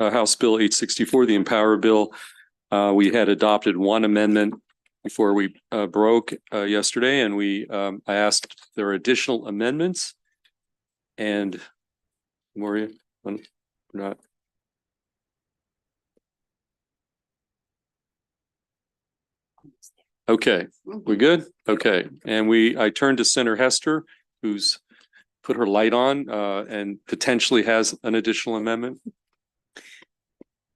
House Bill 864, the Empower Bill. We had adopted one amendment before we broke yesterday, and I asked if there are additional amendments. And Maria, not. Okay, we good? Okay, and I turned to Senator Hester, who's put her light on and potentially has an additional amendment.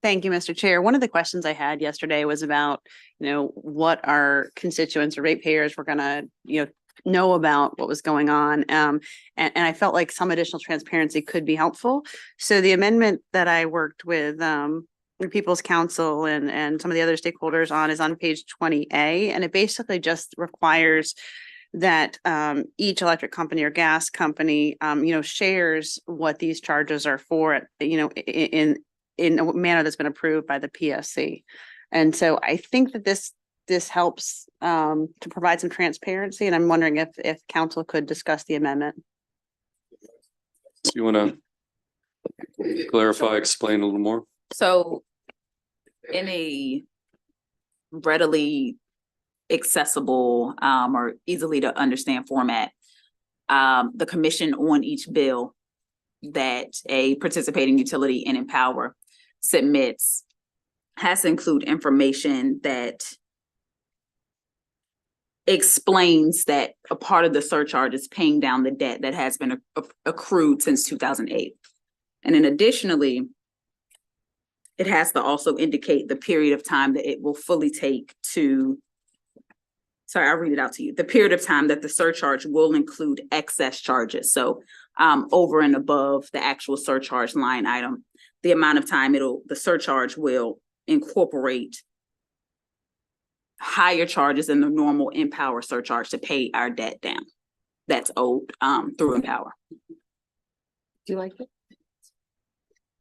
Thank you, Mr. Chair. One of the questions I had yesterday was about, what our constituents or ratepayers were going to, know about what was going on. And I felt like some additional transparency could be helpful. So the amendment that I worked with the People's Council and some of the other stakeholders on is on page 20A, and it basically just requires that each electric company or gas company, shares what these charges are for, in a manner that's been approved by the PSC. And so I think that this helps to provide some transparency, and I'm wondering if council could discuss the amendment. Do you want to clarify, explain a little more? So in a readily accessible or easily to understand format, the commission on each bill that a participating utility in Empower submits has to include information that explains that a part of the surcharge is paying down the debt that has been accrued since 2008. And then additionally, it has to also indicate the period of time that it will fully take to, sorry, I'll read it out to you. The period of time that the surcharge will include excess charges. So over and above the actual surcharge line item, the amount of time the surcharge will incorporate higher charges than the normal Empower surcharge to pay our debt down that's owed through Empower. Do you like it?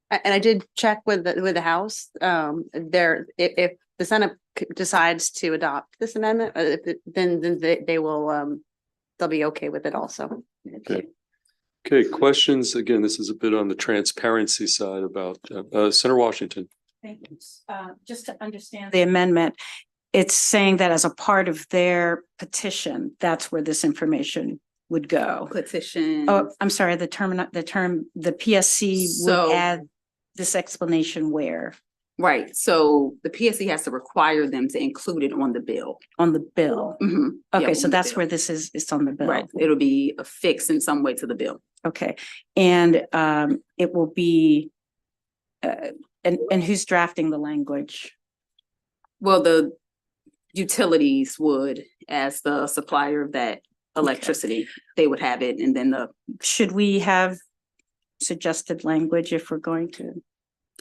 And I did check with the House. If the Senate decides to adopt this amendment, then they will they'll be okay with it also. Okay. Okay. Questions? Again, this is a bit on the transparency side about Senator Washington. Thank you. Just to understand the amendment, it's saying that as a part of their petition, that's where this information would go. Petition. Oh, I'm sorry. The PSC would add this explanation where? Right. So the PSC has to require them to include it on the bill. On the bill. Mm-hmm. Okay, yeah, so that's where this is. It's on the bill. Right. It'll be affixed in some way to the bill. Okay, and it will be. And who's drafting the language? Well, the utilities would, as the supplier of that electricity, they would have it, and then should we have suggested language if we're going to?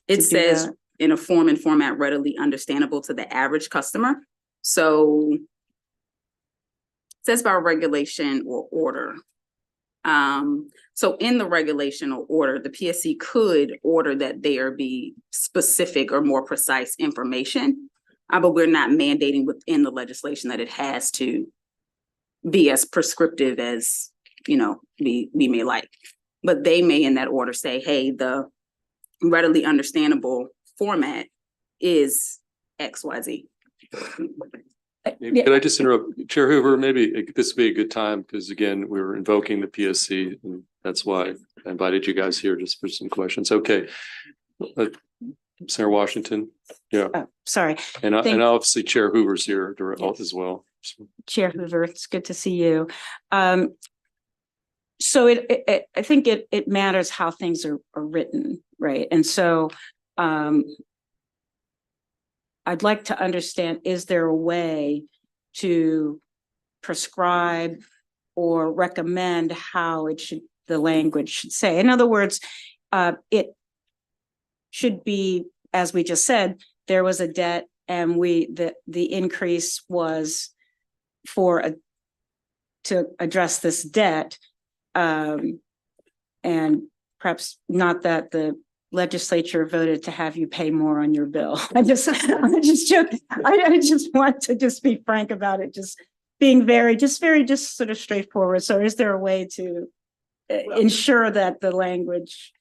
It says in a form and format readily understandable to the average customer. So it says about regulation or order. So in the regulation or order, the PSC could order that there be specific or more precise information, but we're not mandating within the legislation that it has to be as prescriptive as, we may like. But they may in that order say, hey, the readily understandable format is XYZ. Can I just interrupt? Chair Hoover, maybe this would be a good time because, again, we were invoking the PSC, and that's why I invited you guys here just for some questions. Okay. Senator Washington. Yeah. Oh, sorry. And obviously Chair Hoover's here as well. Chair Hoover, it's good to see you. So I think it matters how things are written, right? And so I'd like to understand, is there a way to prescribe or recommend how the language should say? In other words, it should be, as we just said, there was a debt and the increase was to address this debt. And perhaps not that the legislature voted to have you pay more on your bill. I just joke. I just want to just be frank about it. Just being very sort of straightforward. So is there a way to ensure that the language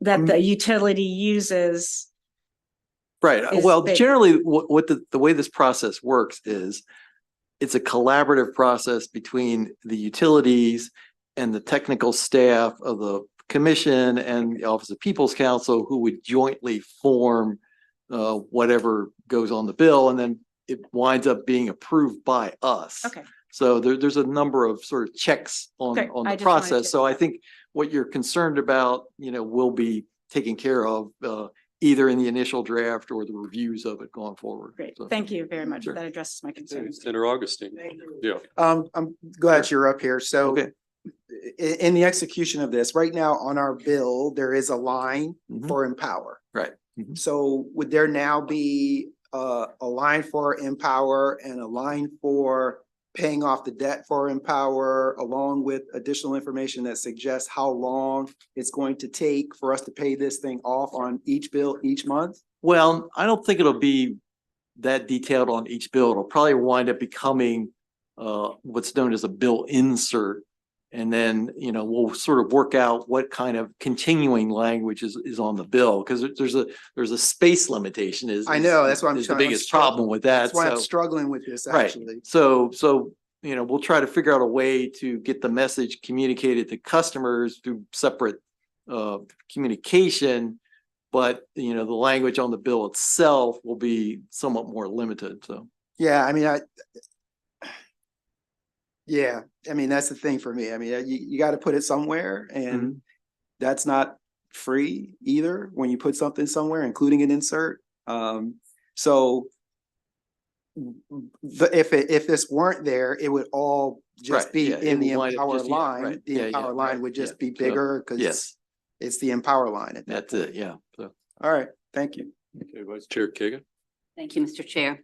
that the utility uses. Right. is Well, big. generally, what the way this process works is it's a collaborative process between the utilities and the technical staff of the commission and the Office of People's Counsel, who would jointly form whatever goes on the bill, and then it winds up being approved by us. Okay. So there's a number of sort of checks on Okay, on I the just wanted process. to- So I think what you're concerned about, will be taken care of either in the initial draft or the reviews of it going forward. Great, So- thank you very much. Sure. That addresses my concerns. Senator Augustine. Yeah. I'm glad you're up here. So Okay. in the execution of this, right now on our bill, there is a line Mhm. for Empower. Right. Mhm. So would there now be a line for Empower and a line for paying off the debt for Empower, along with additional information that suggests how long it's going to take for us to pay this thing off on each bill each month? Well, I don't think it'll be that detailed on each bill. It'll probably wind up becoming what's known as a bill insert. And then, we'll sort of work out what kind of continuing language is on the bill, because there's a space limitation I know, that's what I'm is the trying- I'm biggest struggling- problem with that. That's why I'm So- struggling with this, Right. actually. So, we'll try to figure out a way to get the message communicated to customers through separate communication. But, the language on the bill itself will be somewhat more limited, so. Yeah, I mean, that's the thing for me. I mean, you got to put it somewhere, and that's not free either when you put something somewhere, including an insert. So if this weren't there, it would all just Right, be yeah, it in the would wind up Empower just- yeah, line. right, The yeah, yeah, Empower line right, would just yeah. be So, bigger because yes. it's the Empower line at that That's point. it, yeah. So, All right, thank you. Okay, Vice Chair Kagan. Thank you, Mr. Chair.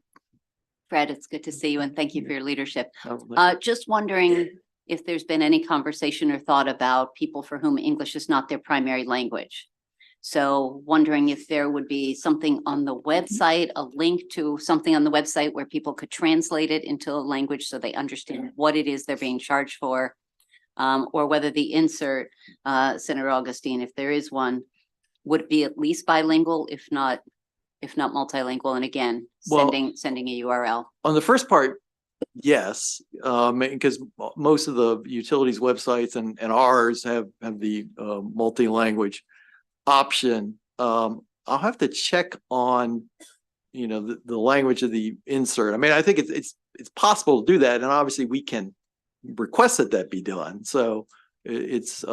Fred, it's good to see you and thank you for your leadership. I'll- Just wondering if there's been any conversation or thought about people for whom English is not their primary language. So wondering if there would be something on the website, a link to something on the website where people could translate it into a language so they understand what it is they're being charged for. Or whether the insert, Senator Augustine, if there is one, would be at least bilingual, if not multilingual, and again, Well- sending a URL. On the first part, yes, because most of the utilities websites and ours have the multi-language option. I'll have to check on, the language of the insert. I mean, I think it's possible to do that, and obviously we can request that be done. So it's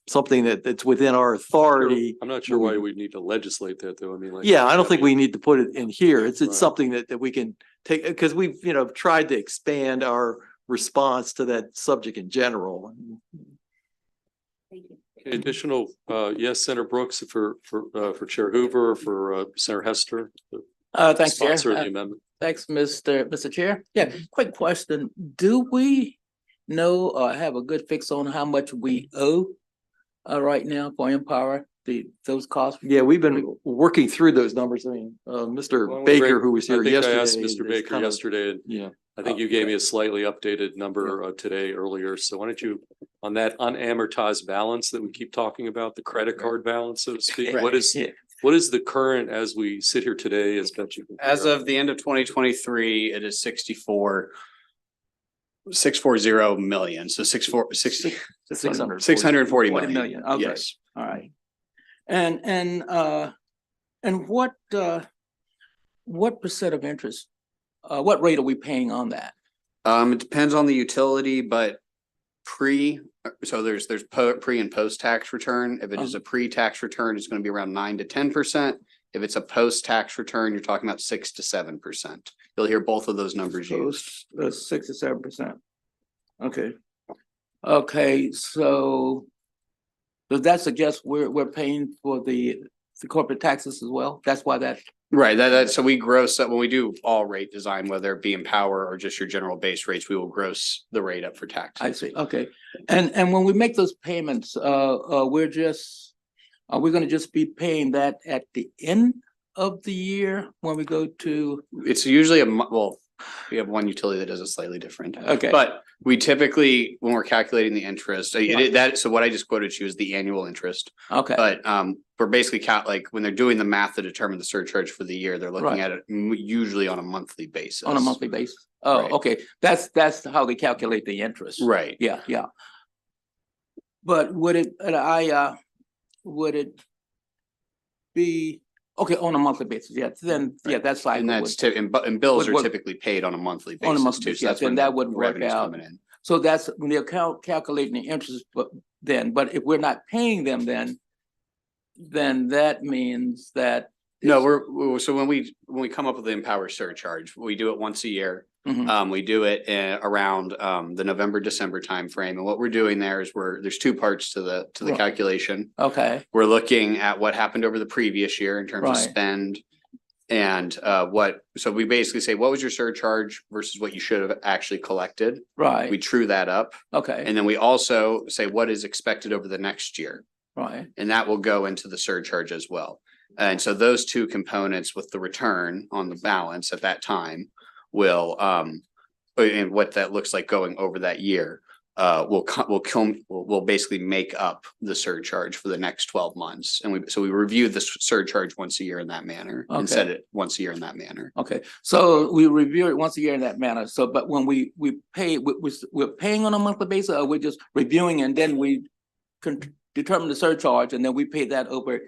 something that's within our authority. I'm not sure why we need to legislate that, though. I mean, like. Yeah, I don't think we need to put it in here. It's Right. something that we can take, because we've, tried to expand our response to that subject in general. Thank you. Okay, additional, yes, Senator Brooks for Chair Hoover, for Senator Hester. the Thanks, Chair. Sponsor of the amendment. Thanks, Mr. Chair. Yeah, quick question. Do we know or have a good fix on how much we owe right now for Empower, those costs? Yeah, we've been working through those numbers. I mean, Well, Mr. Baker, who was here I think I asked yesterday. Mr. is Baker kind of- yesterday, and Yeah, I think you gave me a slightly updated number today earlier. So why don't you, on that unamortized balance that we keep talking about, the credit card balance, so to speak, Right. what is the current as we sit here today as best you can? As figure out? of the end of 2023, it is 640 million. So 640 million. Okay. Yes. All right. And what percent of interest, what rate are we paying on that? It depends on the utility, but pre and post tax return. If it is a pre-tax return, it's going to be around 9 to 10%. If it's a post-tax return, you're talking about 6 to 7%. You'll hear both of those numbers used. So it's 6 to 7%. Okay. Okay, so does that suggest we're paying for the corporate taxes as well? That's why that. Right, so we gross up when we do all rate design, whether it be Empower or just your general base rates, we will gross the rate up for tax. I see, okay. And when we make those payments, are we gonna just be paying that at the end of the year when we go to? It's usually We have one utility that does it slightly different. Okay. But we typically, when we're calculating the interest, so what I just quoted you is the annual interest. Okay. But we're basically like when they're doing the math to determine the surcharge for the year, they're looking Right. at it usually on a monthly basis. On a monthly basis. Oh, Right. okay. That's how they calculate the interest. Right. Yeah, yeah. But would it be, okay, on a monthly basis? Yeah, then, yeah, that's like. And that's and bills are would- typically paid on a monthly On a basis monthly too. basis, So that's then when that the would work revenue's out. coming in. So that's when they're calculating the interest, but if we're not paying them, then that means that. No, so when we come up with the Empower surcharge, we do it once a year. Mhm. We do it around the November, December timeframe. And what we're doing there is there's two parts to the Right. calculation. Okay, We're looking at what happened over the previous year in terms of Right. spend. And so we basically say, what was your surcharge versus what you should have actually collected? We right, true that up. okay, And then we also say what is expected over the next year. right, And that will go into the surcharge as well. And so those two components with the return on the balance at that time will, and what that looks like going over that year, will basically make up the surcharge for the next 12 months. And so we review the surcharge once a year in that manner and set Okay. it once a year in that manner. okay. So we review it once a year in that manner. So, but when we pay, we're paying on a monthly basis, or we're just reviewing and then we determine the surcharge and then we pay that over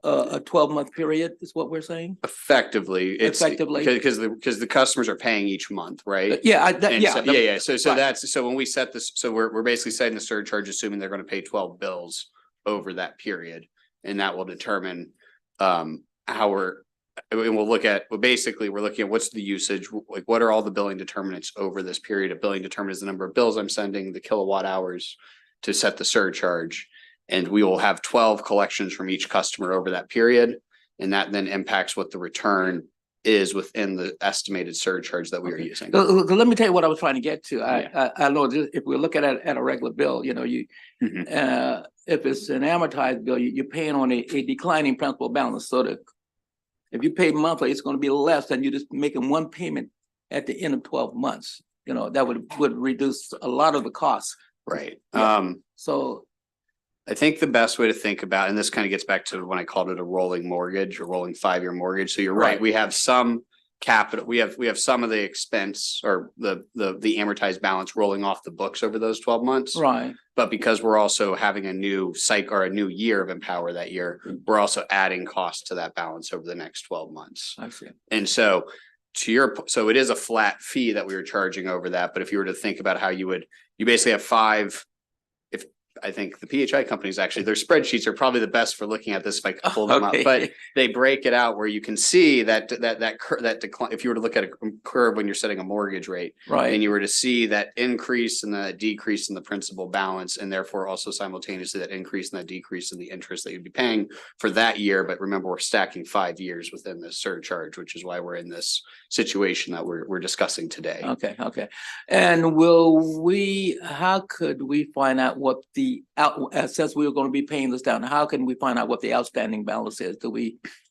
a 12-month period is what we're saying? Effectively, it's Effectively. because the customers are paying each month, right? Yeah, And yeah. so- yeah. So right. that's, so when we set this, so we're basically setting the surcharge, assuming they're gonna pay 12 bills over that period. And that will determine how and we'll look at, well, basically, we're looking at what's the usage, like what are all the billing determinants over this period of billing determines the number of bills I'm sending, the kilowatt hours to set the surcharge. And we will have 12 collections from each customer over that period. And that then impacts what the return is within the estimated surcharge that we are using. Let me tell you what I was trying to get to. Yeah. I know if we look at it at a regular bill, Mhm. if it's an amortized bill, you're paying on a declining principal balance. So if you pay monthly, it's going to be less than you just making one payment at the end of 12 months. That would reduce a lot of the costs. Right. Yeah. So, I think the best way to think about, and this kind of gets back to when I called it a rolling mortgage, or rolling 5-year mortgage. So you're right, Right. we have some capital, we have some of the expense or the amortized balance rolling off the books over those 12 months. right, But because we're also having a new cycle or a new year of Empower that year, we're also adding costs to that balance over the next 12 months. I see. And so so it is a flat fee that we were charging over that. But if you were to think about how you basically have 5. I think the PHI companies, actually, their spreadsheets are probably the best for looking at this if I could pull them up, Okay. but they break it out where you can see that decline. If you were to look at a curve when you're setting a mortgage rate, and Right, you were to see that increase and the decrease in the principal balance, and therefore also simultaneously that increase and that decrease in the interest that you'd be paying for that year. But remember, we're stacking 5 years within this surcharge, which is why we're in this situation that we're discussing today. okay. And how could we find out what since we were going to be paying this down, how can we find out what the outstanding balance is?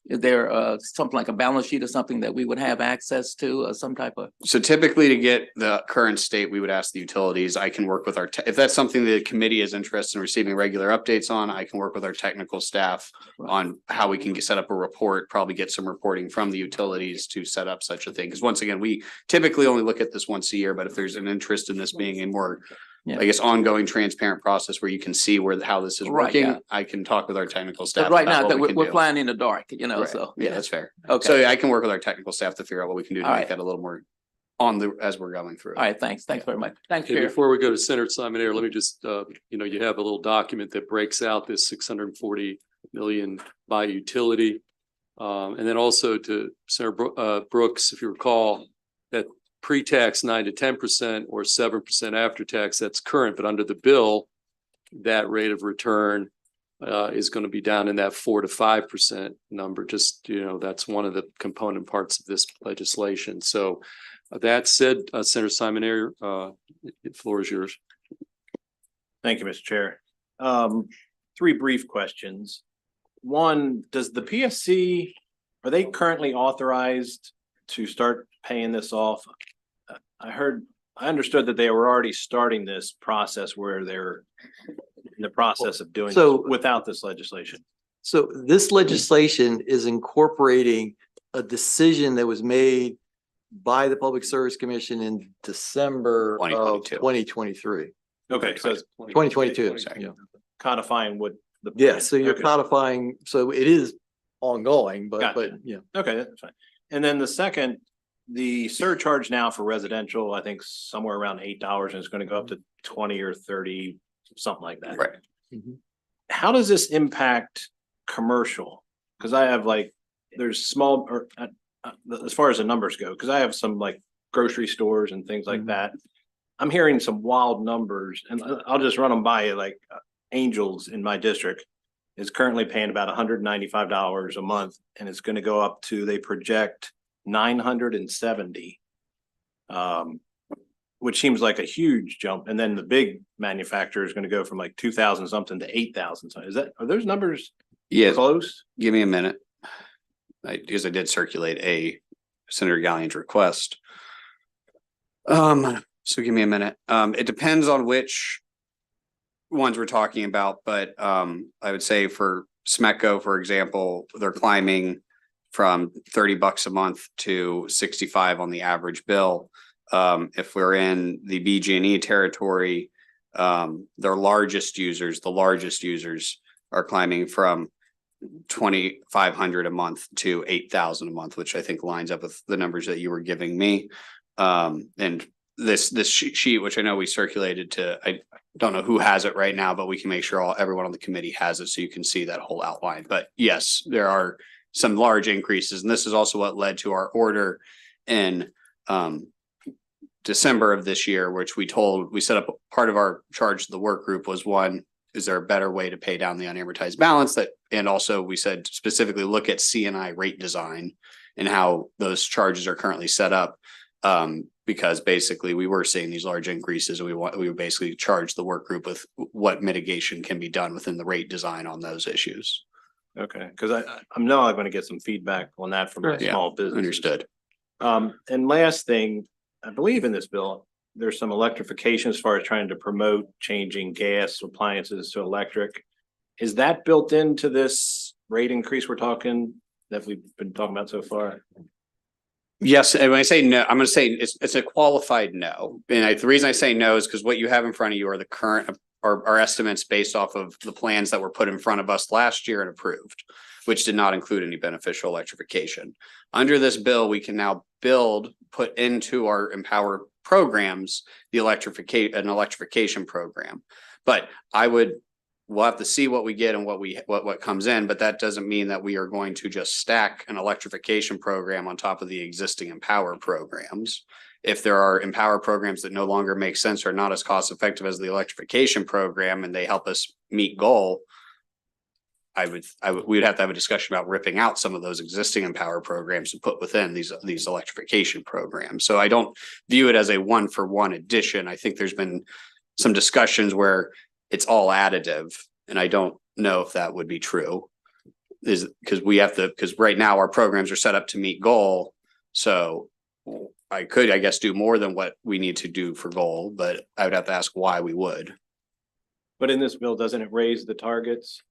Is there something like a balance sheet or something that we would have access to, or some type of? So typically to get the current state, we would ask the utilities. I can work with if that's something the committee is interested in receiving regular updates on, I can work with our technical staff on how we can set up a report, probably get some reporting from the utilities to set up such a thing. Because once again, we typically only look at this once a year, but if there's an interest in this being a more, Yeah. I guess, ongoing transparent process where you can see how this is Right, working, yeah. I can talk with our technical staff. But right about now, what that we can we're do. flying in the dark, Right. so. Yeah, that's fair. Okay. So I can work with our technical staff to figure out what we can do to All make right. that a little more as we're going through. All right, thanks very much. Thanks, Okay, Chair. before we go to Senator Simon Air, let me just, you have a little document that breaks out this 640 million by utility. And then also to Senator Brooks, if you recall, that pre-tax 9 to 10% or 7% after tax, that's current, but under the bill, that rate of return is going to be down in that 4 to 5% number. Just, that's one of the component parts of this legislation. So that said, Senator Simon Ayer, the floor is yours. Thank you, Mr. Chair. 3 brief questions. One, does the PSC, are they currently authorized to start paying this off. I understood that they were already starting this process where they're in the process of doing So- this without this legislation. So this legislation is incorporating a decision that was made by the Public Service Commission in December of 2022. 2023. Okay, so it's 2022, yeah. codifying what the. Yeah, so you're Okay. codifying, so it is ongoing, but Gotcha. yeah. Okay, that's fine. And then the second, the surcharge now for residential, I think somewhere around $8 and it's gonna go up to 20 or 30, something like that. Right. How does this impact commercial? Cause I have like, there's small, or as far as the numbers go, cause I have some like grocery stores and things like Mhm. that. I'm hearing some wild numbers and I'll just run them by you, like Angels in my district is currently paying about $195 a month and it's gonna go up to, they project 970. Which seems like a huge jump. And then the big manufacturer is gonna go from like 2,000 something to 8,000. So are those numbers Yeah, close? give me a minute. Because I did circulate a Senator Gallion's request. So give me a minute. It depends on which ones we're talking about, but I would say for Smecco, for example, they're climbing from $30 a month to 65 on the average bill. If we're in the BG&E territory, their largest users, the largest users are climbing from 2,500 a month to 8,000 a month, which I think lines up with the numbers that you were giving me. And this sheet, which I know we circulated to, I don't know who has it right now, but we can make sure everyone on the committee has it so you can see that whole outline. But yes, there are some large increases, and this is also what led to our order in December of this year, which we set up part of our charge to the work group was one, is there a better way to pay down the unamortized balance and also we said specifically look at C&I rate design and how those charges are currently set up. Because basically we were seeing these large increases and we would basically charge the work group with what mitigation can be done within the rate design on those issues. Okay, cause I'm now going to get some feedback on that from my Yeah, small business. Understood. And last thing, I believe in this bill, there's some electrification as far as trying to promote changing gas appliances to electric. Is that built into this rate increase we're talking that we've been talking about so far? Yes, and when I say no, I'm going to say it's a qualified no. And the reason I say no is because what you have in front of you are the current our estatements based off of the plans that were put in front of us last year and approved, which did not include any beneficial electrification. Under this bill, we can now put into our Empower programs, an electrification program. But we'll have to see what we get and what comes in, but that doesn't mean that we are going to just stack an electrification program on top of the existing Empower programs. If there are Empower programs that no longer make sense or not as cost effective as the electrification program and they help us meet goal, we'd have to have a discussion about ripping out some of those existing Empower programs to put within these electrification programs. So I don't view it as a 1-for-1 addition. I think there's been some discussions where it's all additive, and I don't know if that would be true. Because right now our programs are set up to meet goal. So I could, I guess, do more than what we need to do for goal, but I would have to ask why we would. But in this bill, doesn't it raise the targets?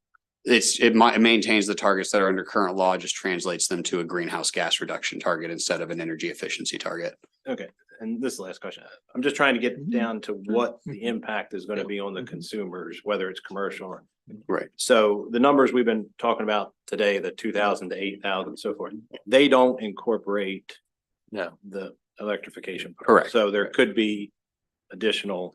It maintains the targets that are under current law, just translates them to a greenhouse gas reduction target instead of an energy efficiency target. Okay, and this is the last question. I'm just trying to get down to what the impact is going to be on the consumers, whether it's commercial or. Right. So the numbers we've been talking about today, the 2,000 to 8,000, so forth, they don't incorporate the electrification part. Correct. So there could be additional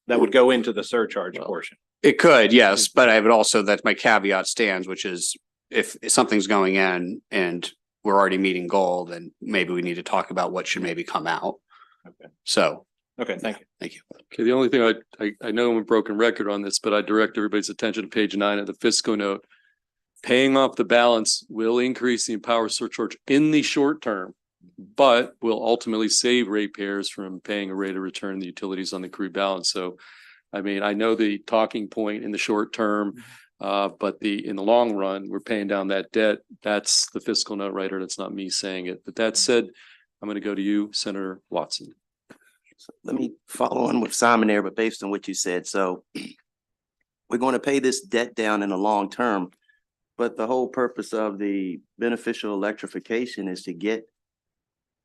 that would go into the surcharge portion. It could, yes, but I would also, that my caveat stands, which is if something's going in and we're already meeting goal, then maybe we need to talk about what should maybe come out. Okay. So. Okay, thank you. Thank you. Okay, the only thing I know I'm a broken record on this, but I direct everybody's attention to page 9 of the fiscal note. Paying off the balance will increase the Empower surcharge in the short term, but will ultimately save ratepayers from paying a rate of return the utilities on the accrued balance. So, I mean, I know the talking point in the short term, but in the long run, we're paying down that debt. That's the fiscal note writer. That's not me saying it. But that said, I'm going to go to you, Senator Watson. Let me follow on with Simon there, but based on what you said, so we're going to pay this debt down in the long term, but the whole purpose of the beneficial electrification is to get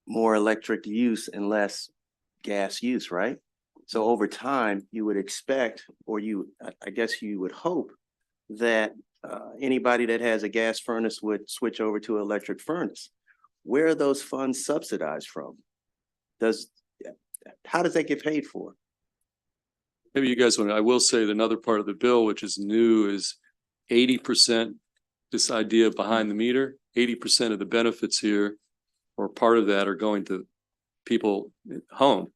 more electric use and less gas use, right? So over time, you would expect, or I guess you would hope that anybody that has a gas furnace would switch over to an electric furnace. Where are those funds subsidized from? How does that get paid for? Maybe you guys want to, I will say that another part of the bill, which is new, is 80%, this idea of behind the meter, 80% of the benefits here, or part of that, are going to people at home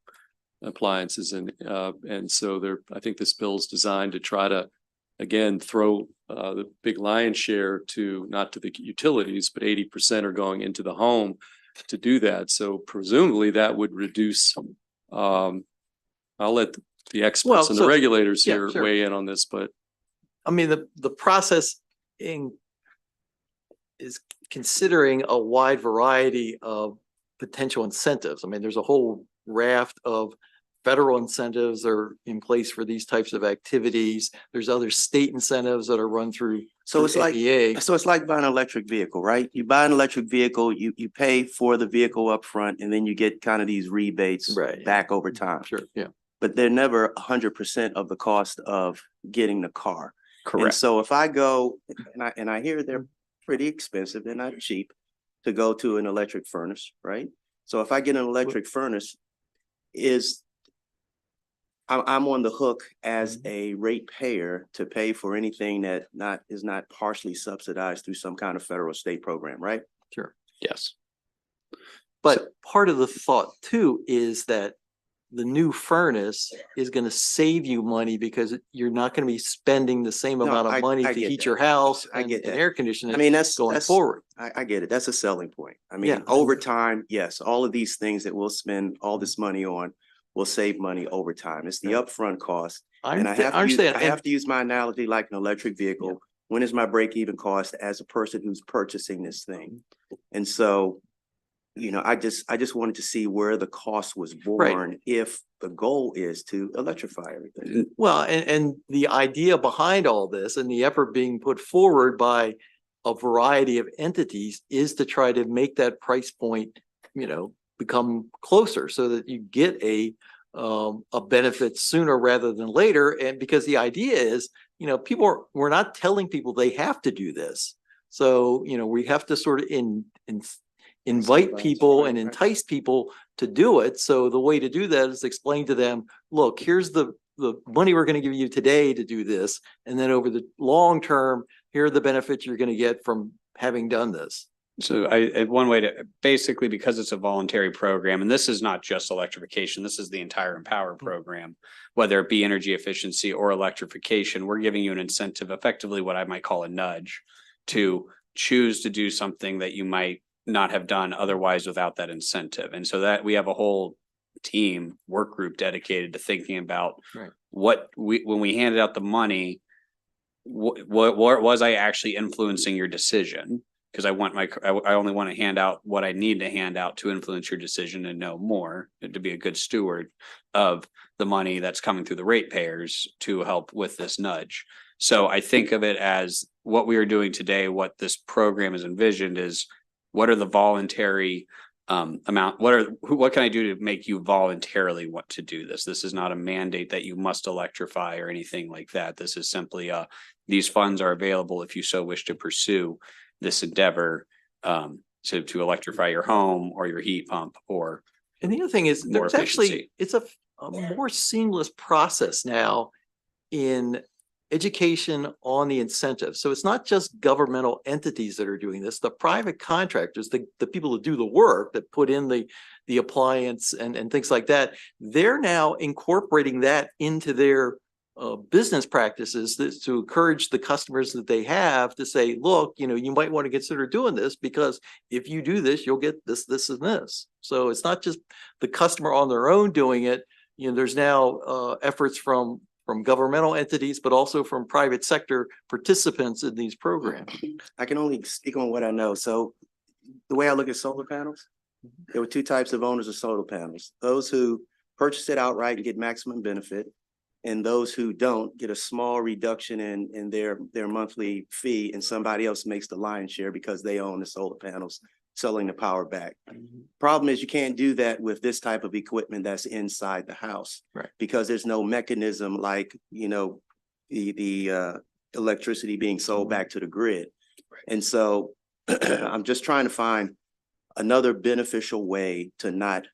appliances. And so I think this bill is designed to try to, again, throw the big lion's share not to the utilities, but 80% are going into the home to do that. So presumably that would reduce, I'll let the experts and the regulators here weigh in on this, but. I mean, the process is considering a wide variety of potential incentives. I mean, there's a whole raft of federal incentives are in place for these types of activities. There's other state incentives that are run through. So it's like, EEA. so it's like buying an electric vehicle, right? You buy an electric vehicle, you pay for the vehicle up front, and then you get kind of these rebates back over time. Sure, yeah. But they're never 100% of the cost of getting the car. Correct. And so if I go, and I hear they're pretty expensive, they're not cheap to go to an electric furnace, right? So if I get an electric furnace, I'm on the hook as a ratepayer to pay for anything that is not partially subsidized through some kind of federal state program, right? Sure. Yes. But part of the thought too is that the new furnace is going to save you money because you're not going to be spending the same amount of money to heat your house and air conditioning. I mean, that's going forward. I get it. That's a selling point. I mean, over time, yes, all of these things that we'll spend all this money on will save money over time. It's the upfront cost. And I have to use my analogy like an electric vehicle. When is my break-even cost as a person who's purchasing this thing? And so, I just wanted to see where the cost was born if the goal is to electrify everything. Well, and the idea behind all this and the effort being put forward by a variety of entities is to try to make that price point, become closer so that you get a benefit sooner rather than later. And because the idea is, we're not telling people they have to do this. So, we have to sort of invite people and entice people to do it. So the way to do that is explain to them, look, here's the money we're going to give you today to do this. And then over the long term, here are the benefits you're going to get from having done this. So one way to basically, because it's a voluntary program, and this is not just electrification, this is the entire Empower program, whether it be energy efficiency or electrification, we're giving you an incentive, effectively what I might call a nudge, to choose to do something that you might not have done otherwise without that incentive. And so that we have a whole team work group dedicated to thinking about when we handed out the money, what was I actually influencing your decision? Because I only want to hand out what I need to hand out to influence your decision and know more, and to be a good steward of the money that's coming through the ratepayers to help with this nudge. So I think of it as what we are doing today, what this program is envisioned is, what are the voluntary what can I do to make you voluntarily want to do this? This is not a mandate that you must electrify or anything like that. This is simply these funds are available if you so wish to pursue this endeavor to electrify your home or your heat pump or. And the other thing is there's actually, it's a more seamless process now in education on the incentives. So it's not just governmental entities that are doing this, the private contractors, the people that do the work, that put in the appliance and things like that, they're now incorporating that into their business practices to encourage the customers that they have to say, look, you might want to consider doing this because if you do this, you'll get this, this, and this. So it's not just the customer on their own doing it. There's now efforts from governmental entities, but also from private sector participants in these programs. I can only speak on what I know. So the way I look at solar panels, There were two types of owners of solar panels. Those who purchase it outright and get maximum benefit, and those who don't get a small reduction in their monthly fee, and somebody else makes the lion's share because they own the solar panels, selling the power back. Problem is, you can't do that with this type of equipment that's inside the house. Right. Because there's no mechanism like, you know, the electricity being sold back to the grid. And so I'm just trying to find another beneficial way to not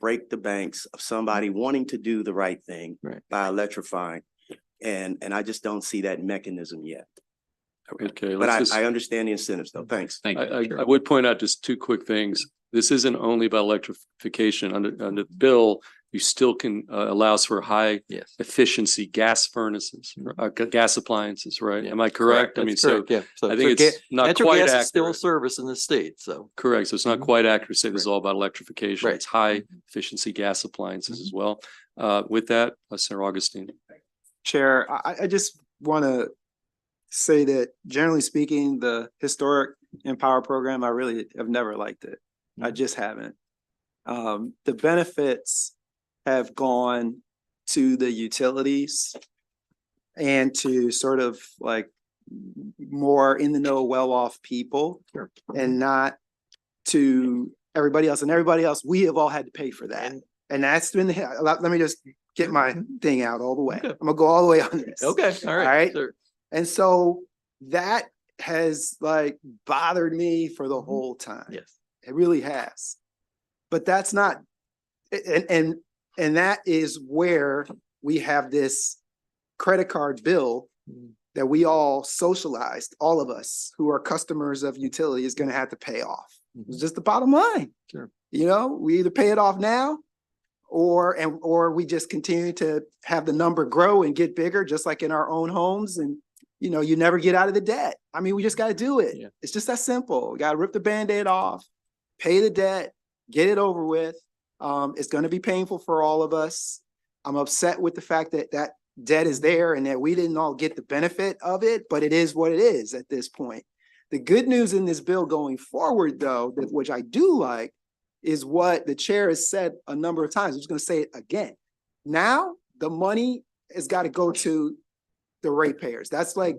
break the banks of somebody wanting to do the right thing by electrifying. And I just don't see that mechanism yet. Okay, But let's just. I understand the incentives though. Thanks. I would point out just two quick things. This isn't only about electrification. Under the bill, you still can allows for high Yes. efficiency gas furnaces, gas appliances, right? Am I correct? I mean, That's so correct, yeah. I think it's not natural quite gas is still a accurate. service in the state, so. Correct. So it's not Mhm. quite accurate to say this is Right. all about electrification. Right. It's high efficiency gas appliances as well. With that, Senator Augustine. Chair, I just want to say that generally speaking, the historic Empower program, I really have never liked it. I just haven't. The benefits have gone to the utilities and to sort of like more in the know, well-off people, and not to everybody else. And everybody else, we have all had to pay for that. And that's been, let me just get my thing out all the way. Okay. I'm gonna go all the way on this. Okay, all right. right. Sure. And so that has like bothered me for the whole time. Yes. It really has. But that's not, and that is where we have this credit card bill that we all socialized, all of us who are customers of utility is gonna have to pay off. It's just the bottom line. Sure. You know, we either pay it off now or we just continue to have the number grow and get bigger, just like in our own homes. And, you know, you never get out of the debt. I mean, we just got to do it. Yeah. It's just that simple. We got to rip the Band-Aid off, pay the debt, get it over with. It's going to be painful for all of us. I'm upset with the fact that that debt is there and that we didn't all get the benefit of it, but it is what it is at this point. The good news in this bill going forward, though, which I do like, is what the chair has said a number of times. I'm just going to say it again. Now the money has got to go to the ratepayers. That's like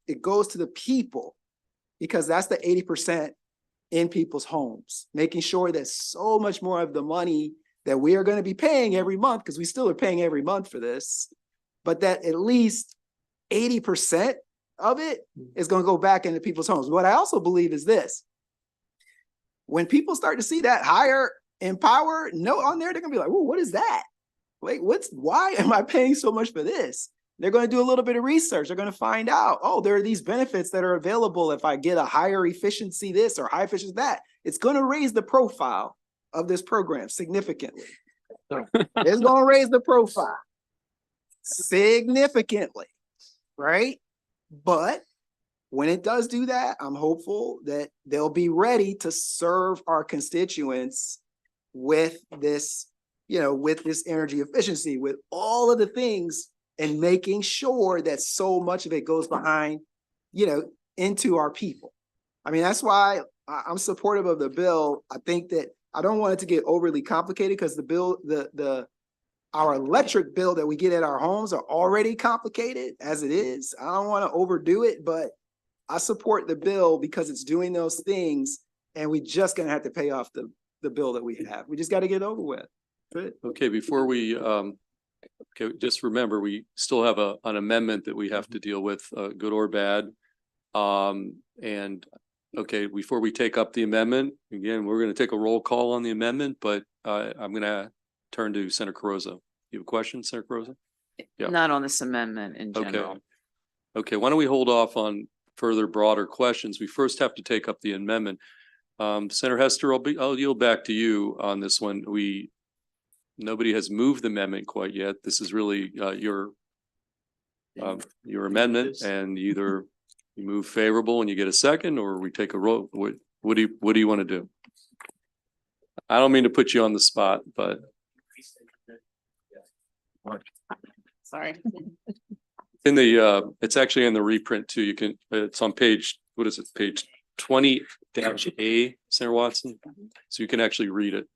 it goes to the people, because that's the 80% in people's homes, making sure that so much more of the money that we are going to be paying every month, because we still are paying every month for this, but that at least 80% of it is going to go back into people's homes. What I also believe is this: when people start to see that higher Empower note on there, they're gonna be like, "Oh, what is that? Wait, why am I paying so much for this?" They're going to do a little bit of research. They're going to find out, oh, there are these benefits that are available if I get a higher efficiency this or high efficiency that. It's going to raise the profile of this program significantly. It's going to raise the profile significantly, right? But when it does do that, I'm hopeful that they'll be ready to serve our constituents with this, you know, with this energy efficiency, with all of the things, and making sure that so much of it goes behind, you know, into our people. I mean, that's why I'm supportive of the bill. I think that I don't want it to get overly complicated, because the bill, our electric bill that we get at our homes are already complicated as it is. I don't want to overdo it, but I support the bill because it's doing those things, and we just gonna have to pay off the bill that we have. We just got to get over with. Good. Okay, before we, okay, just remember, we still have an amendment that we have to deal with, good or bad. And, okay, before we take up the amendment, again, we're going to take a roll call on the amendment, but I'm going to turn to Senator Carozza. You have a question, Senator Carozza? Yeah. Not on this amendment in general. Okay, why don't we hold off on further broader questions? We first have to take up the amendment. Senator Hester, I'll yield back to you on this one. Nobody has moved the amendment quite yet. This is really your amendment, and either you move favorable and you get a second, or we take a roll. What do you want to do? I don't mean to put you on the spot, but Sorry. in the it's actually in the reprint too. You can, it's on page, what is it, page 20-A, Senator Watson, so you can actually read it.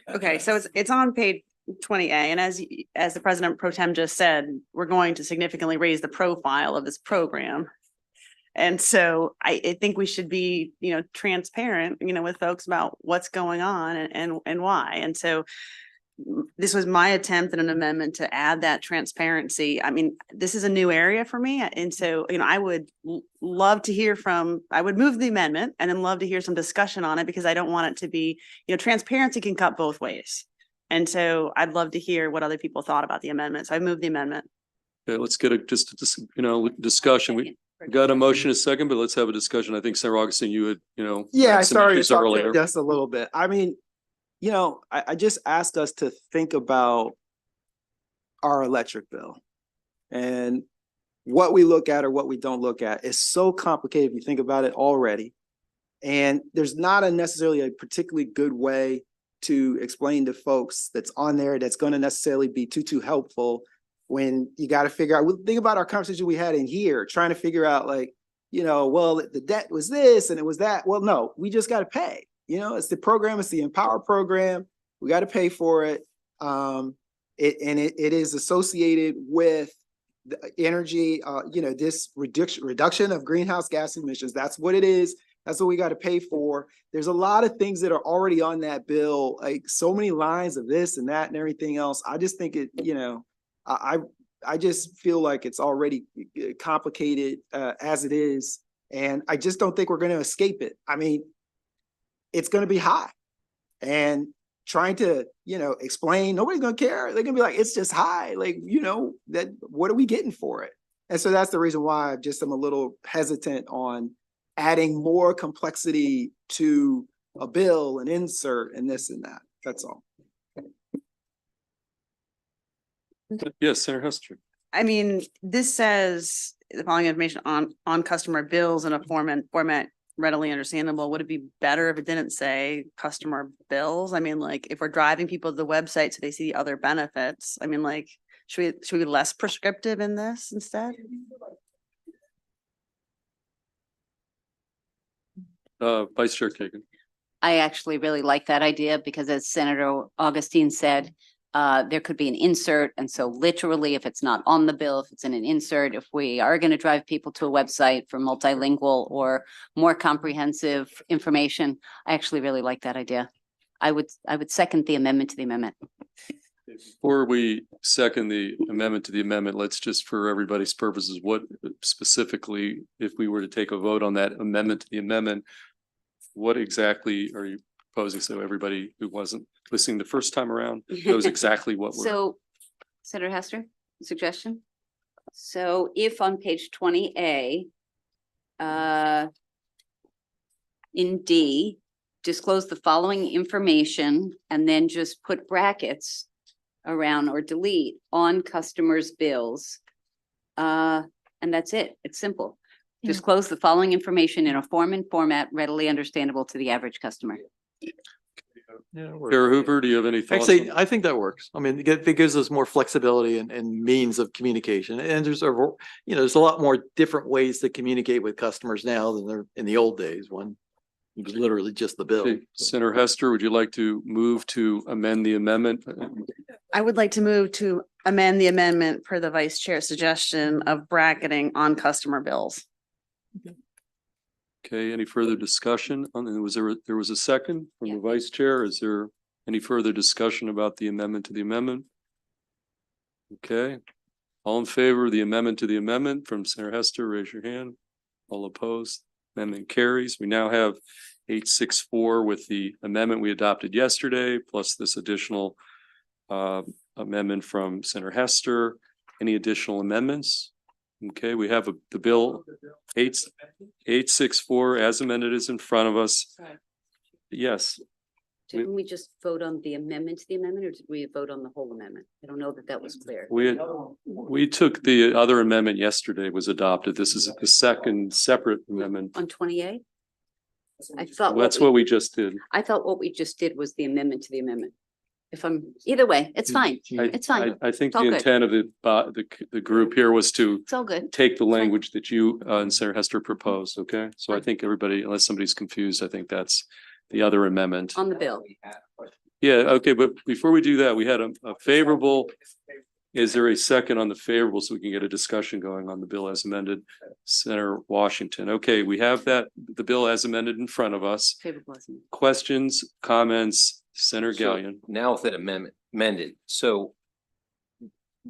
Okay, so it's on page 20A, and as the President Pro Tem just said, we're going to significantly raise the profile of this program. And so I think we should be, transparent, with folks about what's going on and why. And so this was my attempt at an amendment to add that transparency. I mean, this is a new area for me. And so, I would love to hear I would move the amendment and then love to hear some discussion on it, because I don't want it to be, transparency can cut both ways. And so I'd love to hear what other people thought about the amendment. So I moved the amendment. Okay, let's get discussion. We got a motion a second, but let's have a discussion. I think Senator Augustine, you had, Yeah, I had some started issues to talk earlier. just a little bit. I mean, I just asked us to think about our electric bill and what we look at or what we don't look at. It's so complicated if you think about it already. And there's not necessarily a particularly good way to explain to folks that's on there that's going to necessarily be too helpful when you got to figure out. Think about our conversation we had in here, trying to figure out well, the debt was this and it was that. Well, no, we just got to pay. It's the program, it's the Empower program. We got to pay for it. It is associated with the energy, this reduction of greenhouse gas emissions. That's what it is. That's what we got to pay for. There's a lot of things that are already on that bill, like so many lines of this and that and everything else. I just think I just feel like it's already complicated as it is. And I just don't think we're going to escape it. I mean, it's going to be high, and trying to, explain, nobody's going to care. They're going to be like, it's just high. Like, that what are we getting for it? And so that's the reason why I just am a little hesitant on adding more complexity to a bill and insert and this and that. That's all. Yes, Senator Hester. I mean, this says the following information on customer bills in a format readily understandable. Would it be better if it didn't say customer bills? I mean, like, if we're driving people to the website so they see other benefits, I mean, like, should we be less prescriptive in this instead? Vice Chair Kagan. I actually really like that idea because, as Senator Augustine said, there could be an insert. And so literally, if it's not on the bill, if it's in an insert, if we are going to drive people to a website for multilingual or more comprehensive information, I actually really like that idea. I would second the amendment to the amendment. Before we second the amendment to the amendment, let's just, for everybody's purposes, what specifically, if we were to take a vote on that amendment to the amendment, what exactly are you proposing? So everybody who wasn't listening the first time around knows exactly what we're. So, Senator Hester, suggestion? So if on page 20A, in D, disclose the following information and then just put brackets around or delete on customers' bills. And that's it. It's simple. Disclose the following information in a form and format readily understandable to the average customer. Chair Hoover, do you have any thoughts? Actually, I think that works. I mean, it gives us more flexibility and means of communication. And there's a lot more different ways to communicate with customers now than there in the old days when it was literally just the bill. Okay. Senator Hester, would you like to move to amend the amendment? I would like to move to amend the amendment per the vice chair's suggestion of bracketing on customer bills. Okay, any further discussion on, there was a second from the vice chair. Is there any further discussion about the amendment to the amendment? Okay, all in favor of the amendment to the amendment from Senator Hester, raise your hand. All opposed, amendment carries. We now have 864 with the amendment we adopted yesterday, plus this additional amendment from Senator Hester. Any additional amendments? Okay, we have the bill 864 as amended is in front of us. Yes. Didn't we just vote on the amendment to the amendment, or did we vote on the whole amendment? I don't know that that was clear. We took the other amendment yesterday was adopted. This is the second separate amendment. On 28? I thought That's what we just did. I thought what we just did was the amendment to the amendment. If I'm, either way, it's fine. It's fine. I think It's all the good. intent of the group here was to It's all good. take the language that you and Senator Hester proposed, okay? So I think everybody, unless somebody's confused, I think that's the other amendment. On the bill. Yeah, okay, but before we do that, we had a favorable. Is there a second on the favorable so we can get a discussion going on the bill as amended? Senator Washington. Okay, we have that, the bill as amended in front of us. Favorable, isn't it? Questions, comments, Senator So Gallion? now with that amended, so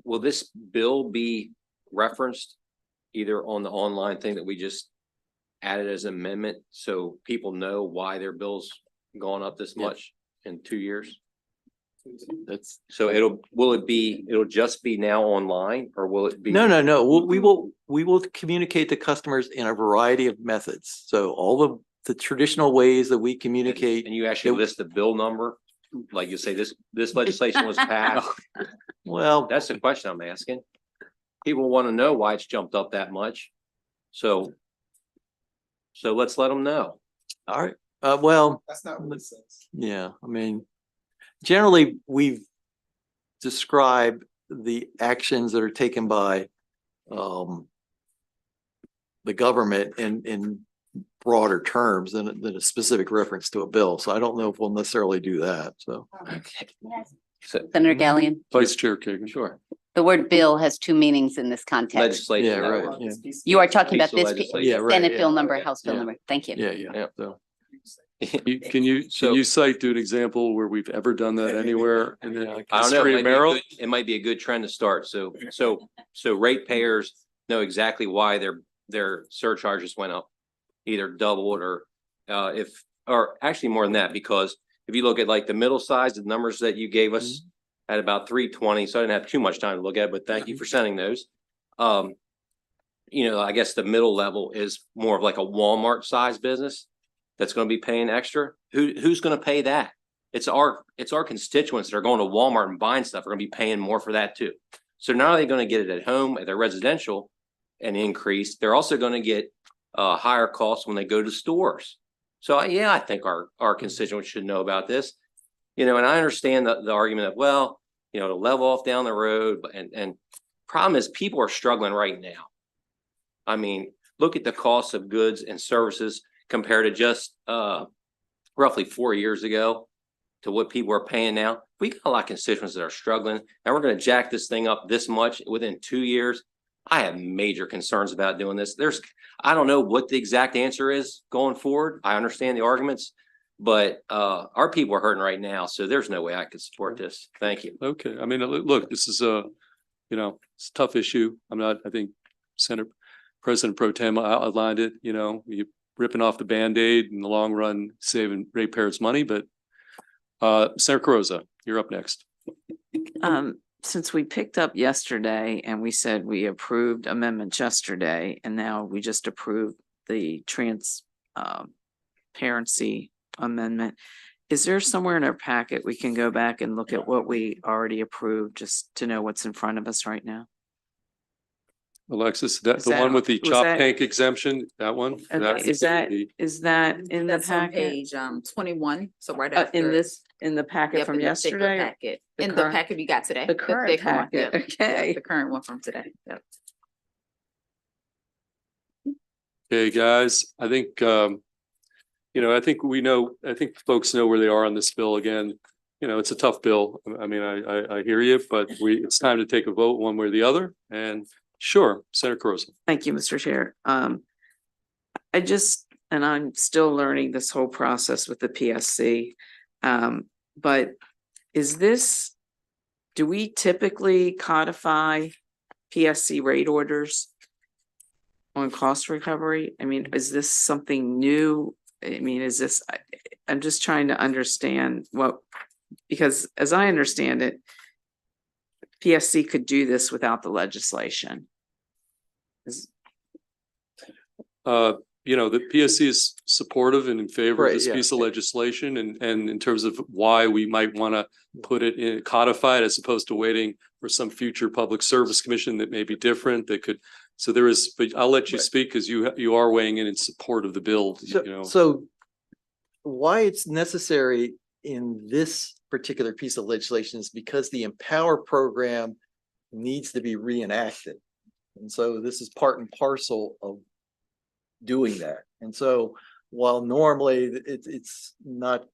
will this bill be referenced either on the online thing that we just added as an amendment, so people know why their bill's gone up this much in 2 years? That's, So it'll just be now online, or will it be? no. We will communicate to customers in a variety of methods. So all the traditional ways that we communicate. And you actually list the bill number, like you say, this legislation was passed. Well, That's the question I'm asking. People want to know why it's jumped up that much. So let's let them know. all right, well, That's not what it says. yeah, I mean, generally, we've described the actions that are taken by the government in broader terms than a specific reference to a bill. So I don't know if we'll necessarily do that, so. So Senator Gallion, Vice Chair Kagan. sure, the word bill has two meanings in this context. legislation. Yeah, that right, was- yeah. You are talking about Piece of this legislation. Yeah, right, Senate yeah. bill number, House bill Yeah. number. Thank you. Yeah, Yeah. so. Can you cite to an example where we've ever done that anywhere in the I don't know, history of Maryland? it might be a good trend to start. So ratepayers know exactly why their surcharges went up, either doubled or or actually more than that, because if you look at like the middle size, the numbers that you gave us at about 320, so I didn't have too much time to look at it, but thank you for sending those. I guess the middle level is more of like a Walmart size business that's going to be paying extra. Who's going to pay that? It's our constituents that are going to Walmart and buying stuff are going to be paying more for that too. So not only going to get it at home at their residential and increase, they're also going to get higher costs when they go to stores. So I think our constituents should know about this, and I understand the argument of, well, to level off down the road, and problem is people are struggling right now. I mean, look at the cost of goods and services compared to just roughly 4 years ago to what people are paying now. We got a lot of constituents that are struggling, and we're going to jack this thing up this much within 2 years. I have major concerns about doing this. I don't know what the exact answer is going forward. I understand the arguments, but our people are hurting right now, so there's no way I could support this. Thank you. Okay, I mean, look, this is it's a tough issue. I think President Pro Tem outlined it, you ripping off the Band-Aid in the long run, saving ratepayers money, but Senator Carozza, you're up next. Since we picked up yesterday and we said we approved amendments yesterday, and now we just approved the transparency amendment, is there somewhere in our packet we can go back and look at what we already approved, just to know what's in front of us right now? Alexis, that's Is the that- one with the was chop that- tank exemption, that one? Okay, is that in the That's on packet? page 21, so right after. In the packet Yep, from in the thicker yesterday? packet. The In the current- packet you got today. the current thicker one, packet, yep, okay. yep, the current one from today, yep. Okay, guys, I think, I think folks know where they are on this bill again. It's a tough bill. I mean, I hear you, but it's time to take a vote one way or the other. And sure, Senator Carozza. Thank you, Mr. Chair. I'm still learning this whole process with the PSC. But do we typically codify PSC rate orders on cost recovery? I mean, is this something new? I mean, I'm just trying to understand because as I understand it, PSC could do this without the legislation. The PSC is supportive and in favor of Right, this yeah. piece of legislation and in terms of why we might want to put it in codified as opposed to waiting for some future public service commission that may be different that could. So there is, but I'll let you speak because you are weighing in support of the bill, So why it's necessary in this particular piece of legislation is because the Empower program needs to be reenacted. And so this is part and parcel of doing that. And so while normally it's not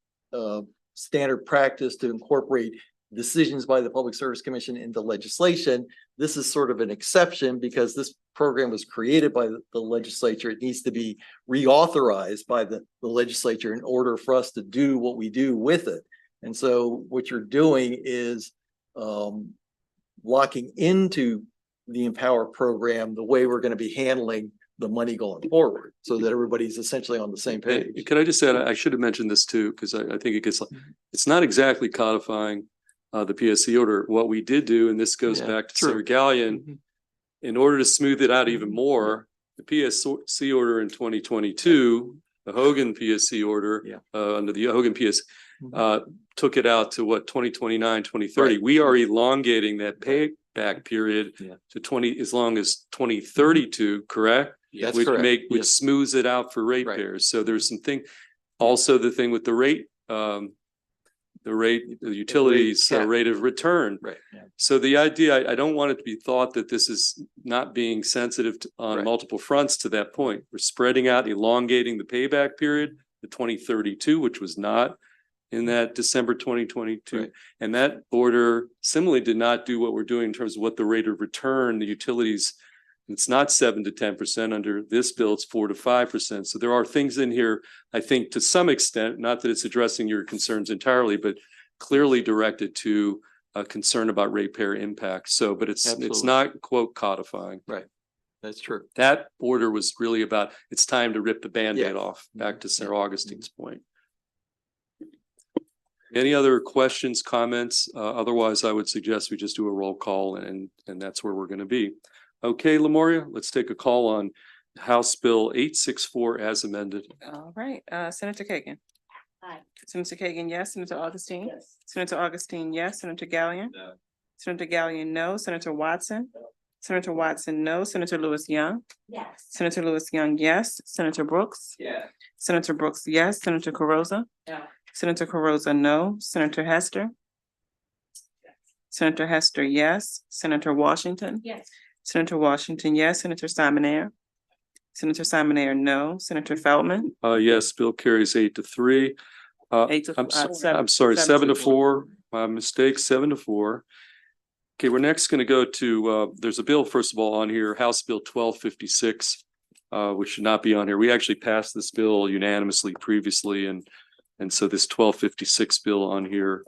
standard practice to incorporate decisions by the Public Service Commission into legislation, this is sort of an exception because this program was created by the legislature. It needs to be reauthorized by the legislature in order for us to do what we do with it. And so what you're doing is locking into the Empower program the way we're going to be handling the money going forward so that everybody's essentially on the same page. Can I just add, I should have mentioned this too, because I think it gets, it's not exactly codifying the PSC order. What we did do, and this goes back to Senator Gallion, in order to smooth it out even more, the PSC order in 2022, the Hogan PSC order under the Hogan PS took it out to what, 2029, 2030. Right. We are elongating that payback period to 20, as long as 2032, correct? That's Which correct. which smooths it out for ratepayers. So there's some thing, also the thing with the rate, the utilities cap. rate of return. Right. So the idea, I don't want it to be thought that this is not being sensitive on Right. multiple fronts to that point. We're spreading out, elongating the payback period to 2032, which was not in that December 2022. Right. And that order similarly did not do what we're doing in terms of what the rate of return, the utilities, it's not 7 to 10%. Under this bill, it's 4 to 5%. So there are things in here, I think, to some extent, not that it's addressing your concerns entirely, but clearly directed to a concern about ratepayer impact. So, but it's Absolutely. not quote codifying. Right. That's true. That order was really about, it's time to rip the Band-Aid Yeah. off, back to Sarah Augustine's point. Any other questions, comments? Otherwise, I would suggest we just do a roll call and that's where we're going to be. Okay, Lemuria, let's take a call on House Bill 864 as amended. All right, Senator Kagan. Aye. Senator Kagan, yes. Senator Augustine? Yes. Senator Augustine, yes. Senator Gallion? No. Senator Gallion, no. Senator Watson? Senator Watson, no. Senator Lewis Young? Yes. Senator Lewis Young, yes. Senator Brooks? Yeah. Senator Brooks, yes. Senator Carozza? No. Senator Carozza, no. Senator Hester? Senator Hester, yes. Senator Washington? Yes. Senator Washington, yes. Senator Simonaire? Senator Simonaire, no. Senator Feldman? Yes, bill carries 8-3. 7 to 4. My mistake, 7 to 4. Okay, we're next going to go to, there's a bill, first of all, on here, House Bill 1256, which should not be on here. We actually passed this bill unanimously previously, and so this 1256 bill on here,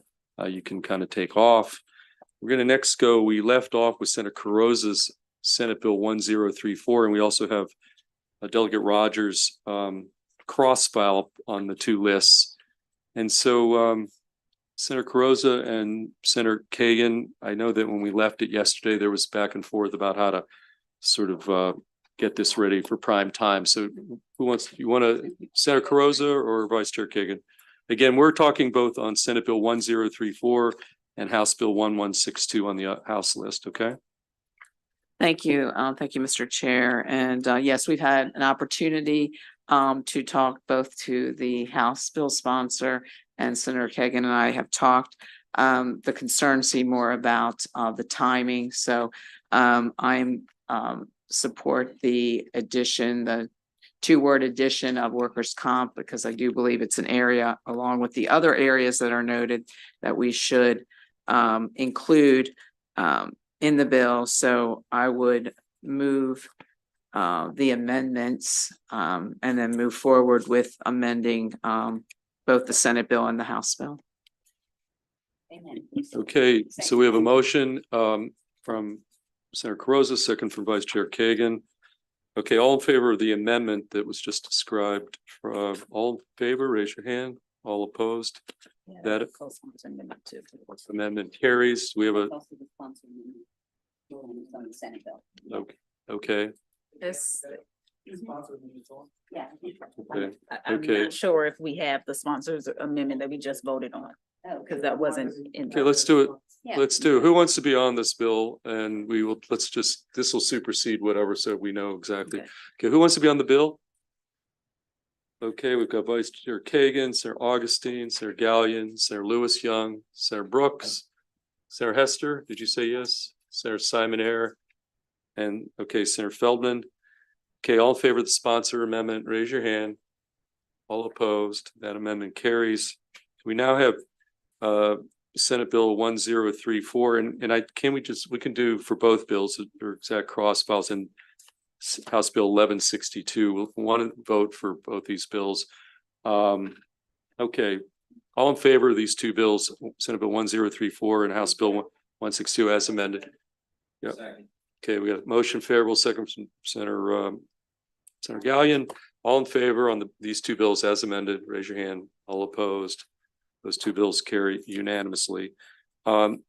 you can kind of take off. We're going to next go, we left off with Senator Carozza's Senate Bill 1034, and we also have Delegate Rogers cross file on the two lists. And so Senator Carozza and Senator Kagan, I know that when we left it yesterday, there was back and forth about how to sort of get this ready for prime time. So who wants, you want to, Senator Carozza or Vice Chair Kagan? Again, we're talking both on Senate Bill 1034 and House Bill 1162 on the House list, okay? Thank you. Thank you, Mr. Chair. And yes, we've had an opportunity to talk both to the House bill sponsor and Senator Kagan and I have talked. The concerns seem more about the timing. So I'm support the addition, the two-word addition of workers' comp, because I do believe it's an area along with the other areas that are noted that we should include in the bill. So I would move the amendments and then move forward with amending both the Senate bill and the House bill. Amen. Okay, so we have a motion from Senator Carozza, second from Vice Chair Kagan. Okay, all in favor of the amendment that was just described, all in favor, raise your hand. All opposed? That amendment carries. We have a, okay, okay, This, Yeah. okay. I'm Okay. not sure if we have the sponsors amendment that we just voted on, because that wasn't in. Okay, let's do it. Yeah. Let's do it. Who wants to be on this bill? And we will, let's just, this will supersede whatever, so we know exactly. Okay. Okay, who wants to be on the bill? Okay, we've got Vice Chair Kagan, Sarah Augustine, Sarah Gallion, Sarah Lewis Young, Sarah Brooks, Sarah Hester, did you say yes? Sarah Simon Air, and okay, Senator Feldman. Okay, all in favor of the sponsor amendment, raise your hand. All opposed, that amendment carries. We now have Senate Bill 1034, and we can do for both bills, or exact cross files, and House Bill 1162. We'll want to vote for both these bills. Okay, all in favor of these two bills, Senate Bill 1034 and House Bill 162 as amended. Yep. Okay, we got a motion favorable, second from Senator Gallion. All in favor on these two bills as amended, raise your hand. All opposed. Those two bills carry unanimously.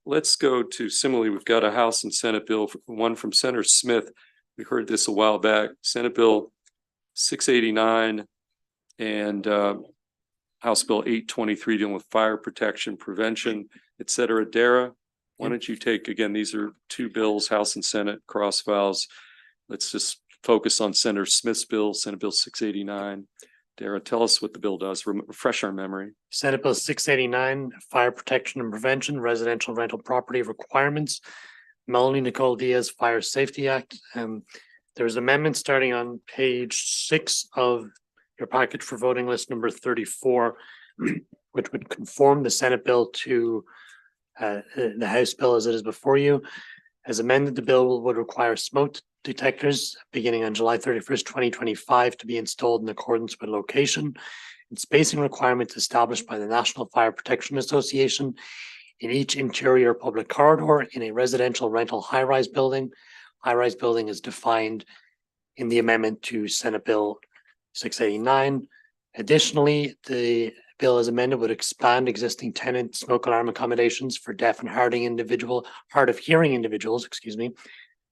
Let's go to, similarly, we've got a House and Senate bill, one from Senator Smith. We heard this a while back, Senate Bill 689 and House Bill 823 dealing with fire protection, prevention, et cetera. Dara, why don't you take, again, these are two bills, House and Senate cross files. Let's just focus on Senator Smith's bill, Senate Bill 689. Dara, tell us what the bill does, refresh our memory. Senate Bill 689, Fire Protection and Prevention, Residential Rental Property Requirements, Melanie Nicole Diaz Fire Safety Act. There's amendments starting on page 6 of your package for voting list number 34, which would conform the Senate bill to the House bill as it is before you. As amended, the bill would require smoke detectors beginning on July 31st, 2025 to be installed in accordance with location and spacing requirements established by the National Fire Protection Association in each interior public corridor in a residential rental high-rise building. High-rise building is defined in the amendment to Senate Bill 689. Additionally, the bill as amended would expand existing tenant smoke alarm accommodations for deaf and hard of hearing individuals,